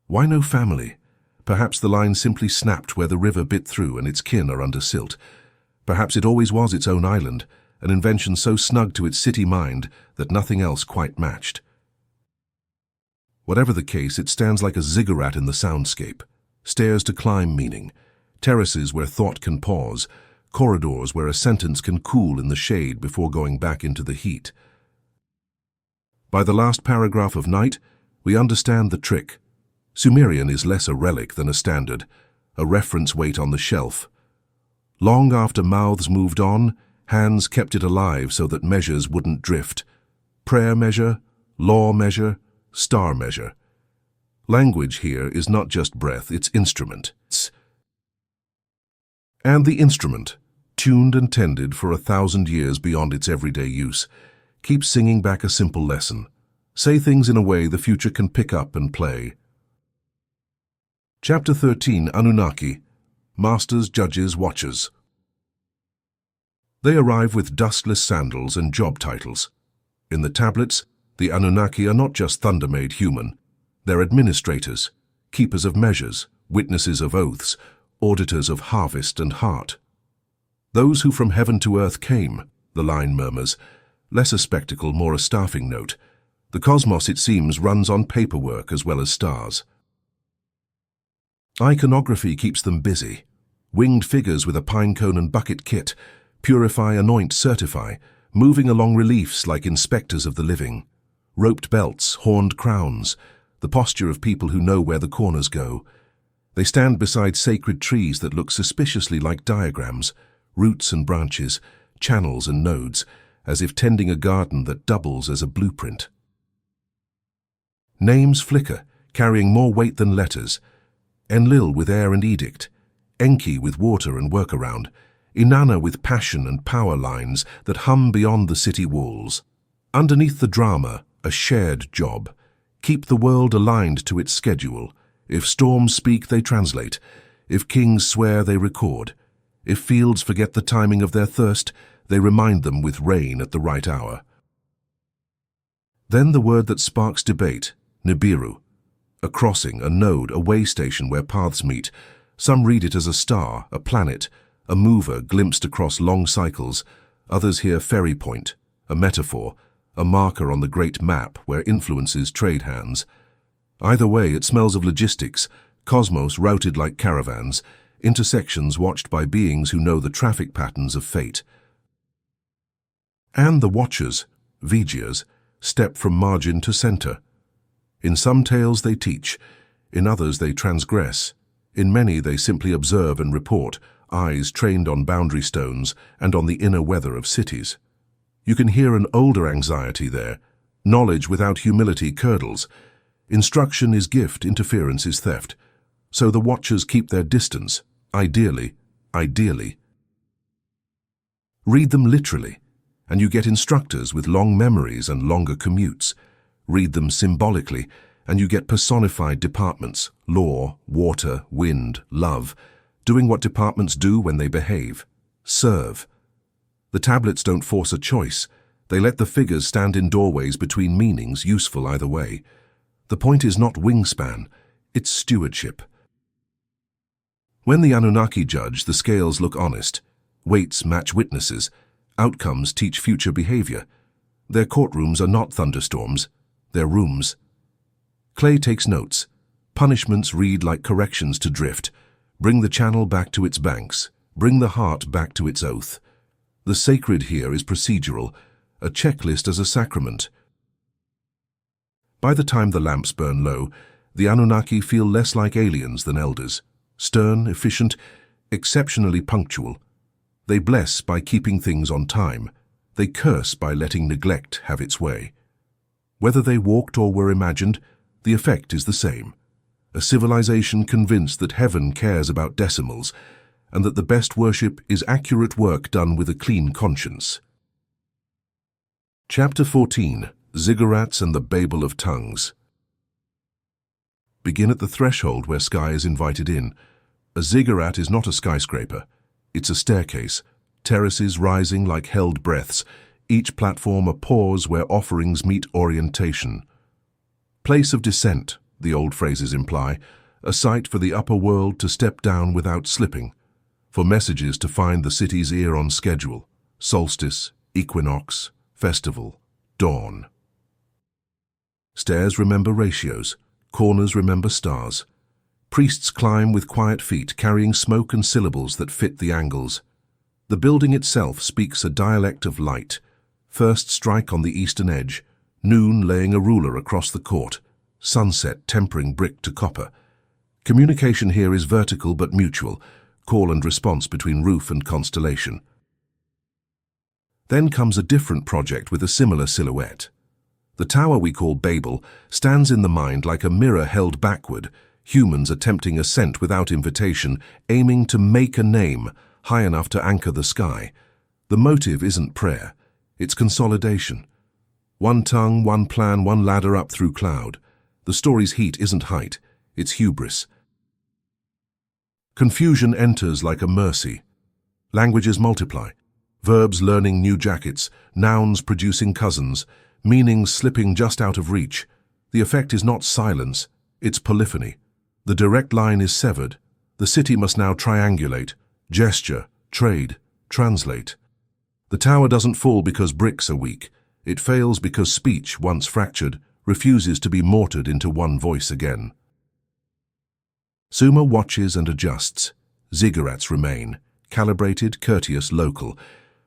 S1: Why no family? Perhaps the line simply snapped where the river bit through and its kin are under silt. Perhaps it always was its own island, an invention so snug to its city mind that nothing else quite matched. Whatever the case, it stands like a ziggurat in the soundscape. Stairs to climb meaning, terraces where thought can pause, corridors where a sentence can cool in the shade before going back into the heat. By the last paragraph of night, we understand the trick. Sumerian is less a relic than a standard, a reference weight on the shelf. Long after mouths moved on, hands kept it alive so that measures wouldn't drift. Prayer measure, law measure, star measure. Language here is not just breath, it's instrument. And the instrument, tuned and tended for 1,000 years beyond its everyday use, keeps singing back a simple lesson. Say things in a way the future can pick up and play. Chapter 13, Anunnaki, Masters, Judges, Watchers. They arrive with dustless sandals and job titles. In the tablets, the Anunnaki are not just thunder-made human. They're administrators, keepers of measures, witnesses of oaths, auditors of harvest and heart. Those who from heaven to earth came, the line murmurs, less a spectacle, more a staffing note. The cosmos, it seems, runs on paperwork as well as stars. Iconography keeps them busy. Winged figures with a pinecone and bucket kit, purify, anoint, certify, moving along reliefs like inspectors of the living. Roped belts, horned crowns, the posture of people who know where the corners go. They stand beside sacred trees that look suspiciously like diagrams, roots and branches, channels and nodes, as if tending a garden that doubles as a blueprint. Names flicker, carrying more weight than letters. Enlil with air and edict, Enki with water and workaround, Inanna with passion and power lines that hum beyond the city walls. Underneath the drama, a shared job. Keep the world aligned to its schedule. If storms speak, they translate. If kings swear, they record. If fields forget the timing of their thirst, they remind them with rain at the right hour. Then the word that sparks debate, Nibiru. A crossing, a node, a way station where paths meet. Some read it as a star, a planet, a mover glimpsed across long cycles. Others hear ferry point, a metaphor, a marker on the great map where influences trade hands. Either way, it smells of logistics, cosmos routed like caravans, intersections watched by beings who know the traffic patterns of fate. And the watchers, Vigyas, step from margin to center. In some tales they teach, in others they transgress, in many they simply observe and report, eyes trained on boundary stones and on the inner weather of cities. You can hear an older anxiety there. Knowledge without humility curdles. Instruction is gift, interference is theft. So the watchers keep their distance, ideally. Read them literally, and you get instructors with long memories and longer commutes. Read them symbolically, and you get personified departments, law, water, wind, love, doing what departments do when they behave, serve. The tablets don't force a choice. They let the figures stand in doorways between meanings, useful either way. The point is not wingspan, it's stewardship. When the Anunnaki judge, the scales look honest. Weights match witnesses. Outcomes teach future behavior. Their courtrooms are not thunderstorms. They're rooms. Clay takes notes. Punishments read like corrections to drift. Bring the channel back to its banks. Bring the heart back to its oath. The sacred here is procedural, a checklist as a sacrament. By the time the lamps burn low, the Anunnaki feel less like aliens than elders. Stern, efficient, exceptionally punctual. They bless by keeping things on time. They curse by letting neglect have its way. Whether they walked or were imagined, the effect is the same. A civilization convinced that heaven cares about decimals, and that the best worship is accurate work done with a clean conscience. Chapter 14, Ziggurats and the Babel of Tongues. Begin at the threshold where sky is invited in. A ziggurat is not a skyscraper. It's a staircase, terraces rising like held breaths, each platform a pause where offerings meet orientation. Place of descent, the old phrases imply, a site for the upper world to step down without slipping, for messages to find the city's ear on schedule, solstice, equinox, festival, dawn. Stairs remember ratios, corners remember stars. Priests climb with quiet feet, carrying smoke and syllables that fit the angles. The building itself speaks a dialect of light. First strike on the eastern edge, noon laying a ruler across the court, sunset tempering brick to copper. Communication here is vertical but mutual, call and response between roof and constellation. Then comes a different project with a similar silhouette. The tower we call Babel stands in the mind like a mirror held backward, humans attempting ascent without invitation, aiming to make a name high enough to anchor the sky. The motive isn't prayer, it's consolidation. One tongue, one plan, one ladder up through cloud. The story's heat isn't height, it's hubris. Confusion enters like a mercy. Languages multiply, verbs learning new jackets, nouns producing cousins, meanings slipping just out of reach. The effect is not silence, it's polyphony. The direct line is severed. The city must now triangulate, gesture, trade, translate. The tower doesn't fall because bricks are weak. It fails because speech, once fractured, refuses to be mortared into one voice again. Sumer watches and adjusts. Ziggurats remain, calibrated, courteous, local,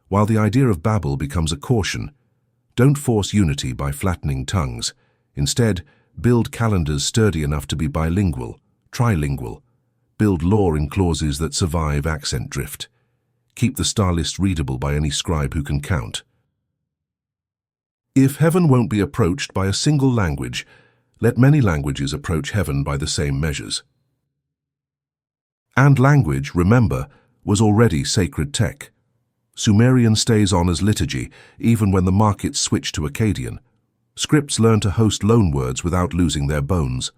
S1: while the idea of Babel becomes a caution. Don't force unity by flattening tongues. Instead, build calendars sturdy enough to be bilingual, trilingual. Build law in clauses that survive accent drift. Keep the star list readable by any scribe who can count. If heaven won't be approached by a single language, let many languages approach heaven by the same measures. And language, remember, was already sacred tech. Sumerian stays on as liturgy, even when the markets switch to Akkadian. Scripts learn to host loanwords without losing their bones.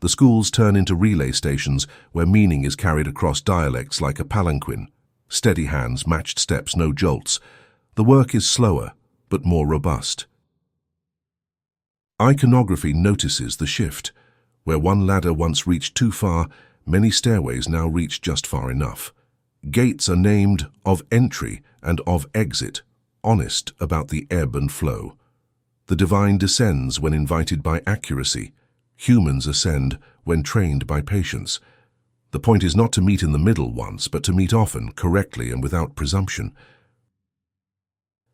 S1: The schools turn into relay stations where meaning is carried across dialects like a palanquin. Steady hands, matched steps, no jolts. The work is slower, but more robust. Iconography notices the shift. Where one ladder once reached too far, many stairways now reach just far enough. Gates are named of entry and of exit, honest about the ebb and flow. The divine descends when invited by accuracy. Humans ascend when trained by patience. The point is not to meet in the middle once, but to meet often, correctly, and without presumption.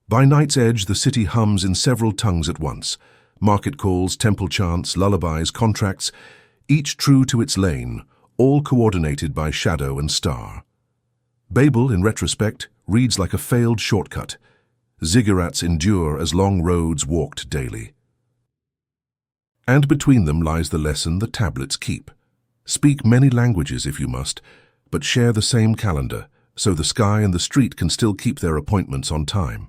S1: By night's edge, the city hums in several tongues at once. Market calls, temple chants, lullabies, contracts, each true to its lane, all coordinated by shadow and star. Babel, in retrospect, reads like a failed shortcut. Ziggurats endure as long roads walked daily. And between them lies the lesson the tablets keep. Speak many languages if you must, but share the same calendar, so the sky and the street can still keep their appointments on time.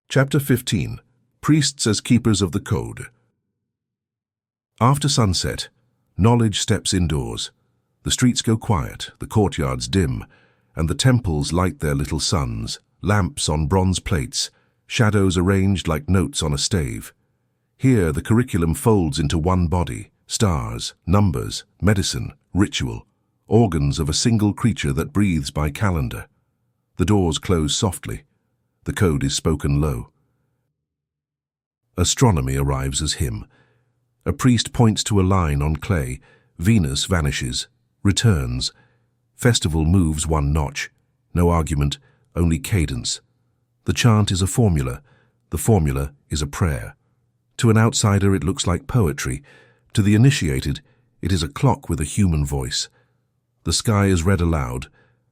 S1: Chapter 15. Priests as Keepers of the Code. After sunset, knowledge steps indoors. The streets go quiet, the courtyards dim, and the temples light their little suns, lamps on bronze plates, shadows arranged like notes on a stave. Here the curriculum folds into one body, stars, numbers, medicine, ritual, organs of a single creature that breathes by calendar. The doors close softly. The code is spoken low. Astronomy arrives as hymn. A priest points to a line on clay. Venus vanishes, returns. Festival moves one notch. No argument, only cadence. The chant is a formula. The formula is a prayer. To an outsider, it looks like poetry. To the initiated, it is a clock with a human voice. The sky is read aloud,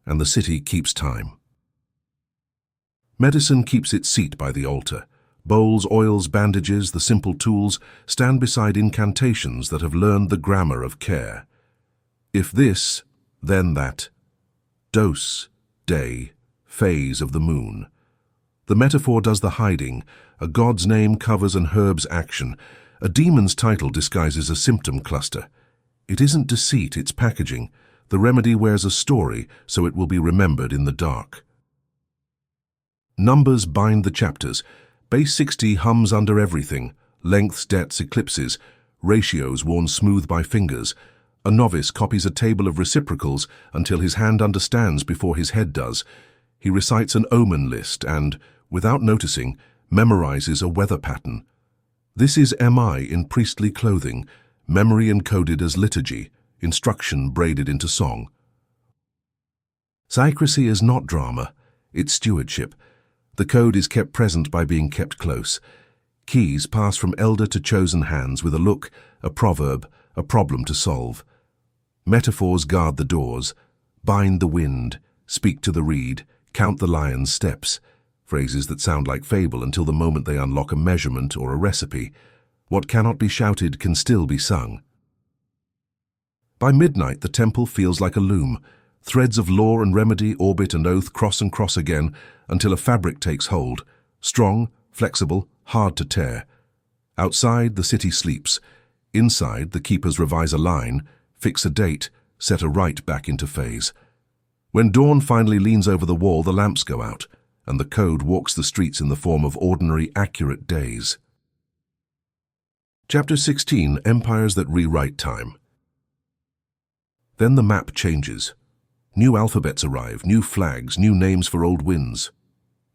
S1: and the city keeps time. Medicine keeps its seat by the altar. Bowls, oils, bandages, the simple tools stand beside incantations that have learned the grammar of care. If this, then that. Dose, day, phase of the moon. The metaphor does the hiding. A god's name covers an herb's action. A demon's title disguises a symptom cluster. It isn't deceit, it's packaging. The remedy wears a story, so it will be remembered in the dark. Numbers bind the chapters. Base 60 hums under everything. Lengths, depths, eclipses, ratios worn smooth by fingers. A novice copies a table of reciprocals until his hand understands before his head does. He recites an omen list and, without noticing, memorizes a weather pattern. This is MI in priestly clothing, memory encoded as liturgy, instruction braided into song. Secrecy is not drama, it's stewardship. The code is kept present by being kept close. Keys pass from elder to chosen hands with a look, a proverb, a problem to solve. Metaphors guard the doors. Bind the wind, speak to the reed, count the lion's steps. Phrases that sound like fable until the moment they unlock a measurement or a recipe. What cannot be shouted can still be sung. By midnight, the temple feels like a loom. Threads of law and remedy, orbit and oath cross and cross again until a fabric takes hold. Strong, flexible, hard to tear. Outside, the city sleeps. Inside, the keepers revise a line, fix a date, set a rite back into phase. When dawn finally leans over the wall, the lamps go out, and the code walks the streets in the form of ordinary, accurate days. Chapter 16, Empires that Rewrite Time. Then the map changes. New alphabets arrive, new flags, new names for old winds.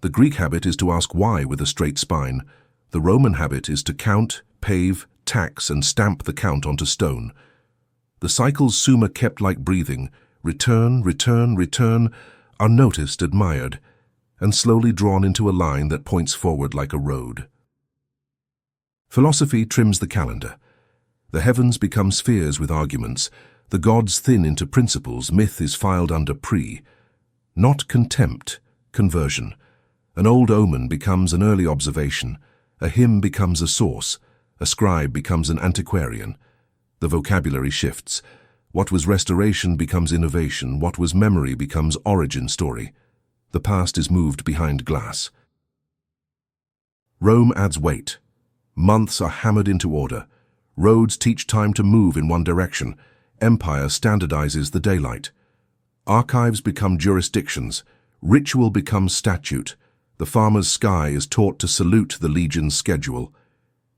S1: The Greek habit is to ask why with a straight spine. The Roman habit is to count, pave, tax, and stamp the count onto stone. The cycles Sumer kept like breathing, return, return, return, are noticed, admired, and slowly drawn into a line that points forward like a road. Philosophy trims the calendar. The heavens become spheres with arguments. The gods thin into principles. Myth is filed under pre. Not contempt, conversion. An old omen becomes an early observation. A hymn becomes a source. A scribe becomes an antiquarian. The vocabulary shifts. What was restoration becomes innovation. What was memory becomes origin story. The past is moved behind glass. Rome adds weight. Months are hammered into order. Roads teach time to move in one direction. Empire standardizes the daylight. Archives become jurisdictions. Ritual becomes statute. The farmer's sky is taught to salute the legion's schedule.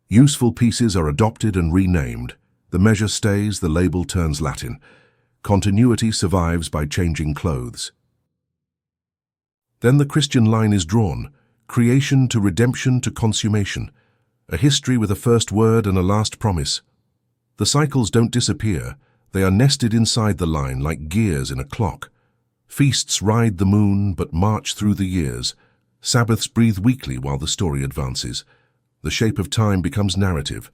S1: Useful pieces are adopted and renamed. The measure stays, the label turns Latin. Continuity survives by changing clothes. Then the Christian line is drawn. Creation to redemption to consummation. A history with a first word and a last promise. The cycles don't disappear. They are nested inside the line like gears in a clock. Feasts ride the moon but march through the years. Sabbaths breathe weekly while the story advances. The shape of time becomes narrative.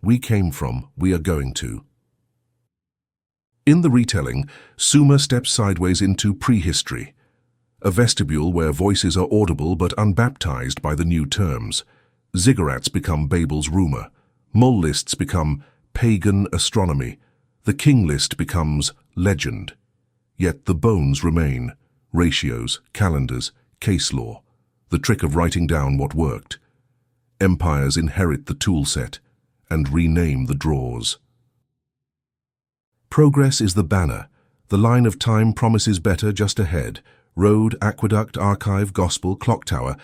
S1: We came from, we are going to. In the retelling, Sumer steps sideways into prehistory. A vestibule where voices are audible but unbaptized by the new terms. Ziggurats become Babel's rumor. MUL lists become pagan astronomy. The king list becomes legend. Yet the bones remain. Ratios, calendars, case law. The trick of writing down what worked. Empires inherit the tool set and rename the drawers. Progress is the banner. The line of time promises better just ahead. Road, aqueduct, archive, gospel, clock tower,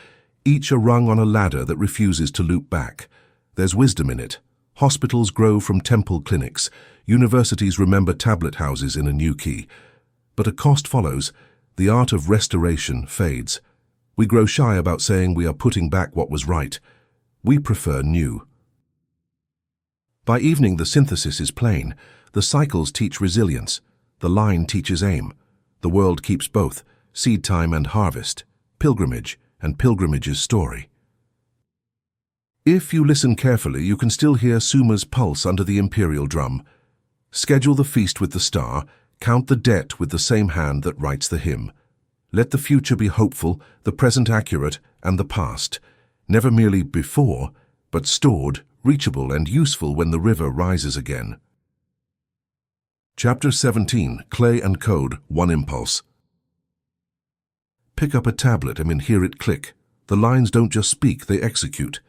S1: each a rung on a ladder that refuses to loop back. There's wisdom in it. Hospitals grow from temple clinics. Universities remember tablet houses in a new key. But a cost follows. The art of restoration fades. We grow shy about saying we are putting back what was right. We prefer new. By evening, the synthesis is plain. The cycles teach resilience. The line teaches aim. The world keeps both, seed time and harvest, pilgrimage and pilgrimage's story. If you listen carefully, you can still hear Sumer's pulse under the imperial drum. Schedule the feast with the star, count the debt with the same hand that writes the hymn. Let the future be hopeful, the present accurate, and the past, never merely before, but stored, reachable, and useful when the river rises again. Chapter 17, Clay and Code, One Impulse. Pick up a tablet and hear it click. The lines don't just speak, they execute.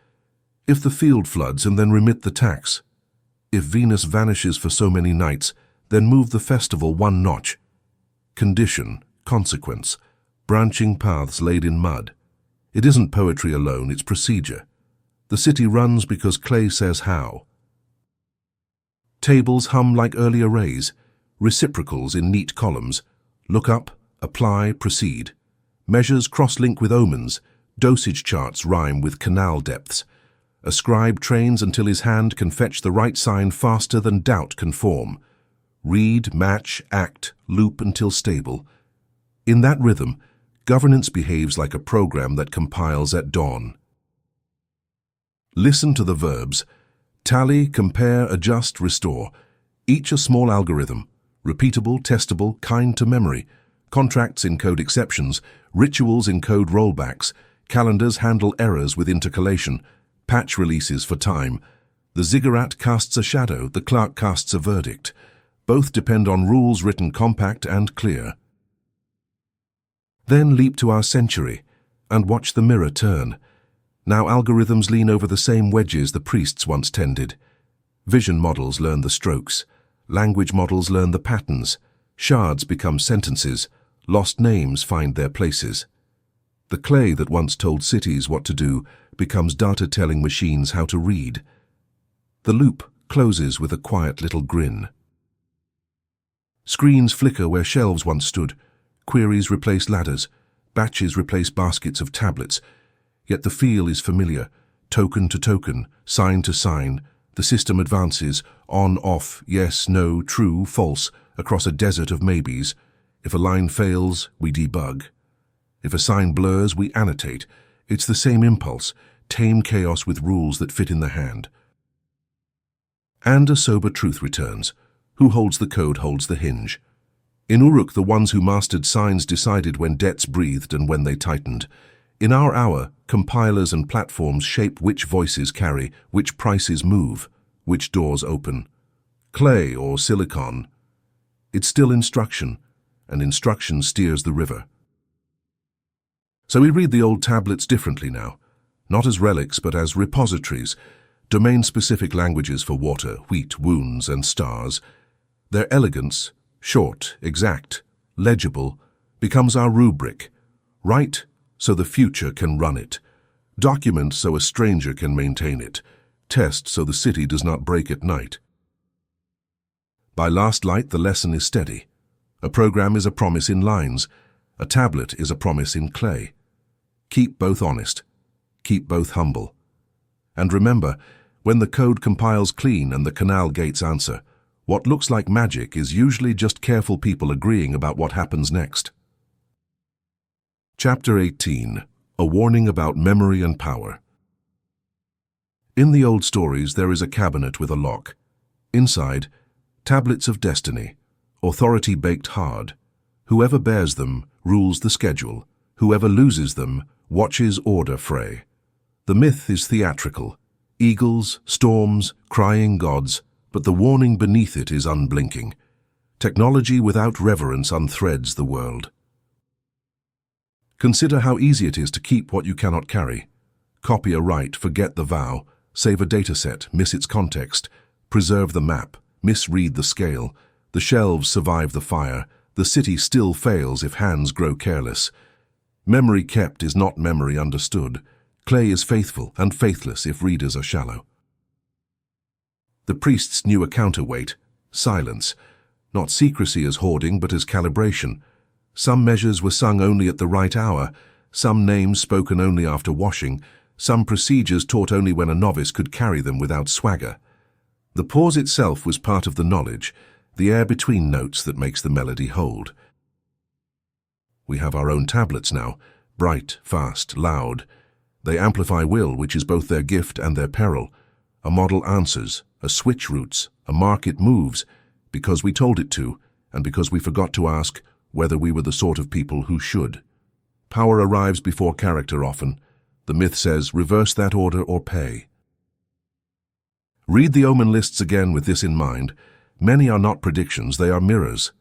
S1: If the field floods, and then remit the tax. If Venus vanishes for so many nights, then move the festival one notch. condition, consequence, branching paths laid in mud. It isn't poetry alone, it's procedure. The city runs because clay says how. Tables hum like early arrays, reciprocals in neat columns. Look up, apply, proceed. Measures cross-link with omens, dosage charts rhyme with canal depths. A scribe trains until his hand can fetch the right sign faster than doubt can form. Read, match, act, loop until stable. In that rhythm, governance behaves like a program that compiles at dawn. Listen to the verbs: tally, compare, adjust, restore. Each a small algorithm, repeatable, testable, kind to memory. Contracts encode exceptions, rituals encode rollbacks, calendars handle errors with intercalation, patch releases for time. The ziggurat casts a shadow, the clerk casts a verdict. Both depend on rules written compact and clear. Then leap to our century and watch the mirror turn. Now algorithms lean over the same wedges the priests once tended. Vision models learn the strokes. Language models learn the patterns. Shards become sentences. Lost names find their places. The clay that once told cities what to do becomes data telling machines how to read. The loop closes with a quiet little grin. Screens flicker where shelves once stood. Queries replace ladders. Batches replace baskets of tablets. Yet the feel is familiar. Token to token, sign to sign. The system advances, on, off, yes, no, true, false, across a desert of maybes. If a line fails, we debug. If a sign blurs, we annotate. It's the same impulse, tame chaos with rules that fit in the hand. And a sober truth returns. Who holds the code holds the hinge. In Uruk, the ones who mastered signs decided when debts breathed and when they tightened. In our hour, compilers and platforms shape which voices carry, which prices move, which doors open. Clay or silicon. It's still instruction, and instruction steers the river. So we read the old tablets differently now, not as relics but as repositories, domain-specific languages for water, wheat, wounds, and stars. Their elegance, short, exact, legible, becomes our rubric. Write so the future can run it. Document so a stranger can maintain it. Test so the city does not break at night. By last light, the lesson is steady. A program is a promise in lines. A tablet is a promise in clay. Keep both honest. Keep both humble. And remember, when the code compiles clean and the canal gates answer, what looks like magic is usually just careful people agreeing about what happens next. Chapter 18. A warning about memory and power. In the old stories, there is a cabinet with a lock. Inside, tablets of destiny, authority baked hard. Whoever bears them rules the schedule. Whoever loses them watches order fray. The myth is theatrical. Eagles, storms, crying gods, but the warning beneath it is unblinking. Technology without reverence unthreads the world. Consider how easy it is to keep what you cannot carry. Copy a write, forget the vow, save a dataset, miss its context, preserve the map, misread the scale. The shelves survive the fire. The city still fails if hands grow careless. Memory kept is not memory understood. Clay is faithful and faithless if readers are shallow. The priests knew a counterweight, silence, not secrecy as hoarding but as calibration. Some measures were sung only at the right hour, some names spoken only after washing, some procedures taught only when a novice could carry them without swagger. The pause itself was part of the knowledge, the air between notes that makes the melody hold. We have our own tablets now, bright, fast, loud. They amplify will, which is both their gift and their peril. A model answers, a switch roots, a market moves, because we told it to, and because we forgot to ask whether we were the sort of people who should. Power arrives before character often. The myth says, reverse that order or pay. Read the omen lists again with this in mind. Many are not predictions, they are mirrors.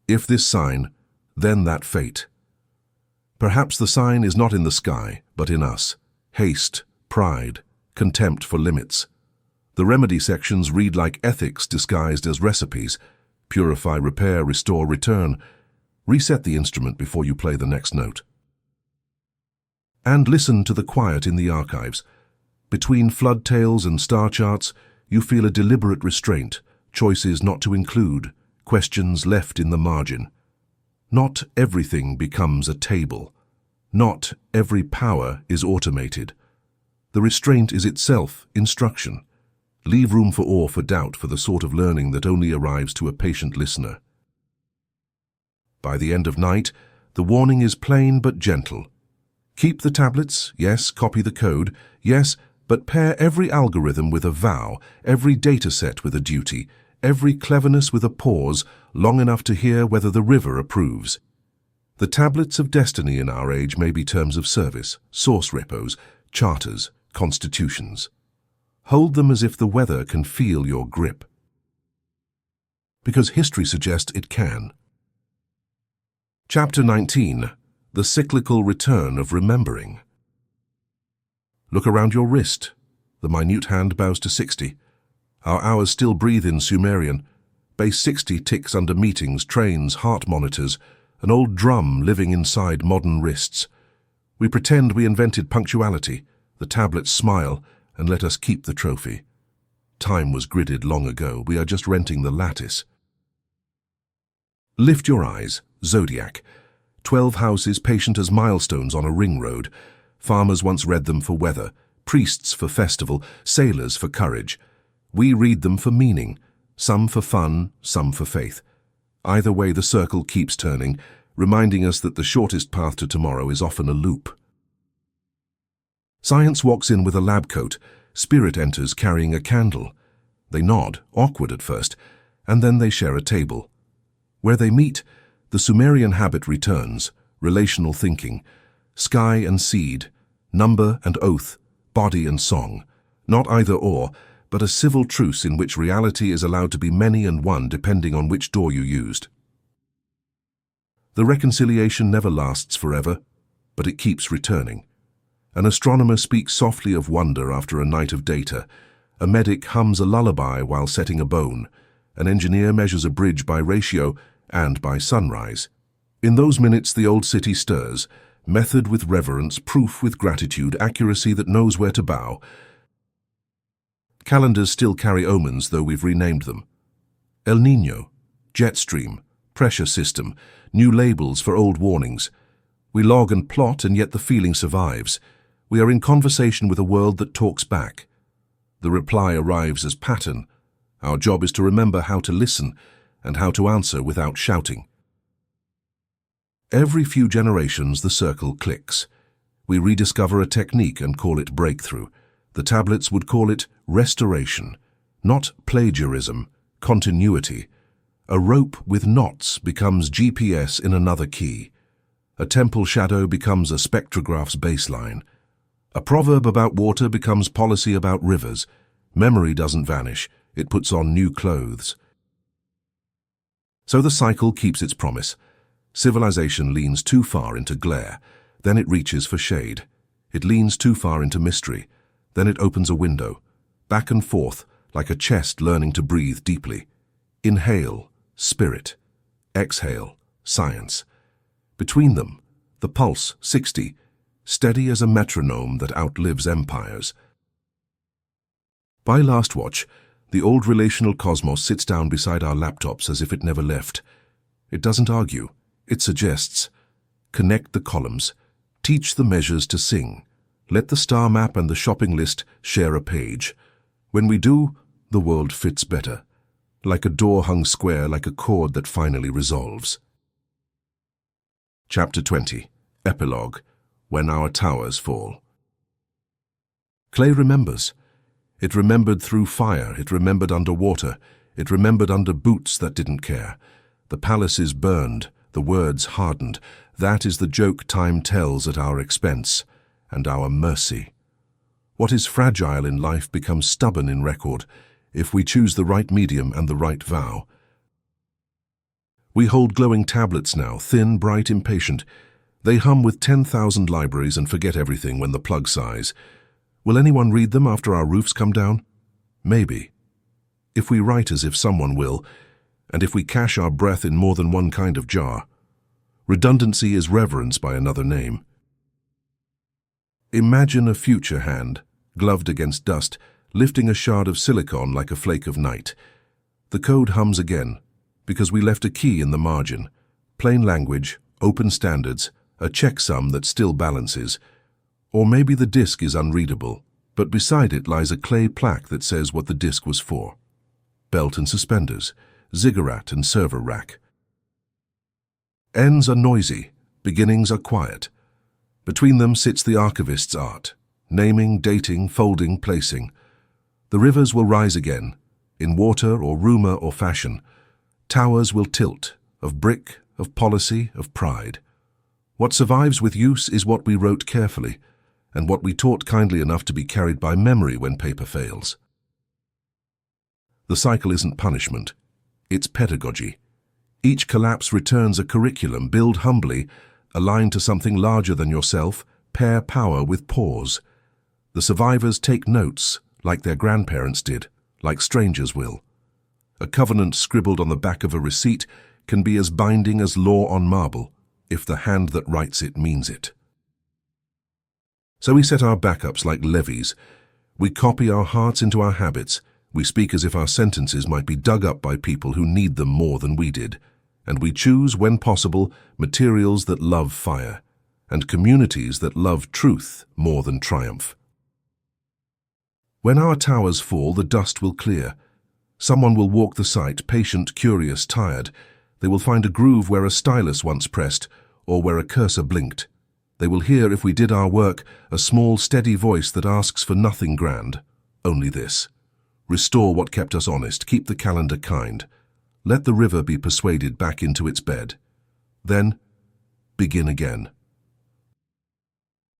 S1: If this sign, then that fate. Perhaps the sign is not in the sky, but in us. Haste, pride, contempt for limits. The remedy sections read like ethics disguised as recipes. Purify, repair, restore, return. Reset the instrument before you play the next note. And listen to the quiet in the archives. Between flood tales and star charts, you feel a deliberate restraint, choices not to include, questions left in the margin. Not everything becomes a table. Not every power is automated. The restraint is itself instruction. Leave room for awe, for doubt, for the sort of learning that only arrives to a patient listener. By the end of night, the warning is plain but gentle. Keep the tablets, yes, copy the code, yes, but pair every algorithm with a vow, every dataset with a duty, every cleverness with a pause, long enough to hear whether the river approves. The tablets of destiny in our age may be terms of service, source repos, charters, constitutions. Hold them as if the weather can feel your grip. Because history suggests it can. Chapter 19. The cyclical return of remembering. Look around your wrist. The minute hand bows to 60. Our hours still breathe in Sumerian. Base 60 ticks under meetings, trains, heart monitors, an old drum living inside modern wrists. We pretend we invented punctuality. The tablets smile and let us keep the trophy. Time was gridded long ago. We are just renting the lattice. Lift your eyes. Zodiac. 12 houses patient as milestones on a ring road. Farmers once read them for weather, priests for festival, sailors for courage. We read them for meaning, some for fun, some for faith. Either way, the circle keeps turning, reminding us that the shortest path to tomorrow is often a loop. Science walks in with a lab coat. Spirit enters carrying a candle. They nod, awkward at first, and then they share a table. Where they meet, the Sumerian habit returns, relational thinking, sky and seed, number and oath, body and song. Not either or, but a civil truce in which reality is allowed to be many and one depending on which door you used. The reconciliation never lasts forever, but it keeps returning. An astronomer speaks softly of wonder after a night of data. A medic hums a lullaby while setting a bone. An engineer measures a bridge by ratio and by sunrise. In those minutes the old city stirs, method with reverence, proof with gratitude, accuracy that knows where to bow. Calendars still carry omens, though we've renamed them. El Niño, jet stream, pressure system, new labels for old warnings. We log and plot, and yet the feeling survives. We are in conversation with a world that talks back. The reply arrives as pattern. Our job is to remember how to listen and how to answer without shouting. Every few generations the circle clicks. We rediscover a technique and call it breakthrough. The tablets would call it restoration, not plagiarism, continuity. A rope with knots becomes GPS in another key. A temple shadow becomes a spectrograph's baseline. A proverb about water becomes policy about rivers. Memory doesn't vanish, it puts on new clothes. So the cycle keeps its promise. Civilization leans too far into glare, then it reaches for shade. It leans too far into mystery, then it opens a window. Back and forth, like a chest learning to breathe deeply. Inhale, spirit. Exhale, science. Between them, the pulse, 60, steady as a metronome that outlives empires. By last watch, the old relational cosmos sits down beside our laptops as if it never left. It doesn't argue, it suggests. Connect the columns, teach the measures to sing. Let the star map and the shopping list share a page. When we do, the world fits better. Like a door hung square, like a chord that finally resolves. Chapter 20. Epilogue. When Our Towers Fall. Clay remembers. It remembered through fire, it remembered underwater, it remembered under boots that didn't care. The palaces burned, the words hardened. That is the joke time tells at our expense and our mercy. What is fragile in life becomes stubborn in record, if we choose the right medium and the right vow. We hold glowing tablets now, thin, bright, impatient. They hum with 10,000 libraries and forget everything when the plug sighs. Will anyone read them after our roofs come down? Maybe. If we write as if someone will, and if we cache our breath in more than one kind of jar. Redundancy is reverence by another name. Imagine a future hand, gloved against dust, lifting a shard of silicon like a flake of night. The code hums again, because we left a key in the margin. Plain language, open standards, a checksum that still balances. Or maybe the disk is unreadable, but beside it lies a clay plaque that says what the disk was for. Belt and suspenders, ziggurat and server rack. Ends are noisy, beginnings are quiet. Between them sits the archivist's art, naming, dating, folding, placing. The rivers will rise again, in water or rumor or fashion. Towers will tilt, of brick, of policy, of pride. What survives with use is what we wrote carefully, and what we taught kindly enough to be carried by memory when paper fails. The cycle isn't punishment, it's pedagogy. Each collapse returns a curriculum, build humbly, aligned to something larger than yourself, pair power with pause. The survivors take notes, like their grandparents did, like strangers will. A covenant scribbled on the back of a receipt can be as binding as law on marble, if the hand that writes it means it. So we set our backups like levees. We copy our hearts into our habits. We speak as if our sentences might be dug up by people who need them more than we did. And we choose, when possible, materials that love fire, and communities that love truth more than triumph. When our towers fall, the dust will clear. Someone will walk the site, patient, curious, tired. They will find a groove where a stylus once pressed, or where a cursor blinked. They will hear, if we did our work, a small, steady voice that asks for nothing grand, only this. Restore what kept us honest, keep the calendar kind. Let the river be persuaded back into its bed. Then, begin again.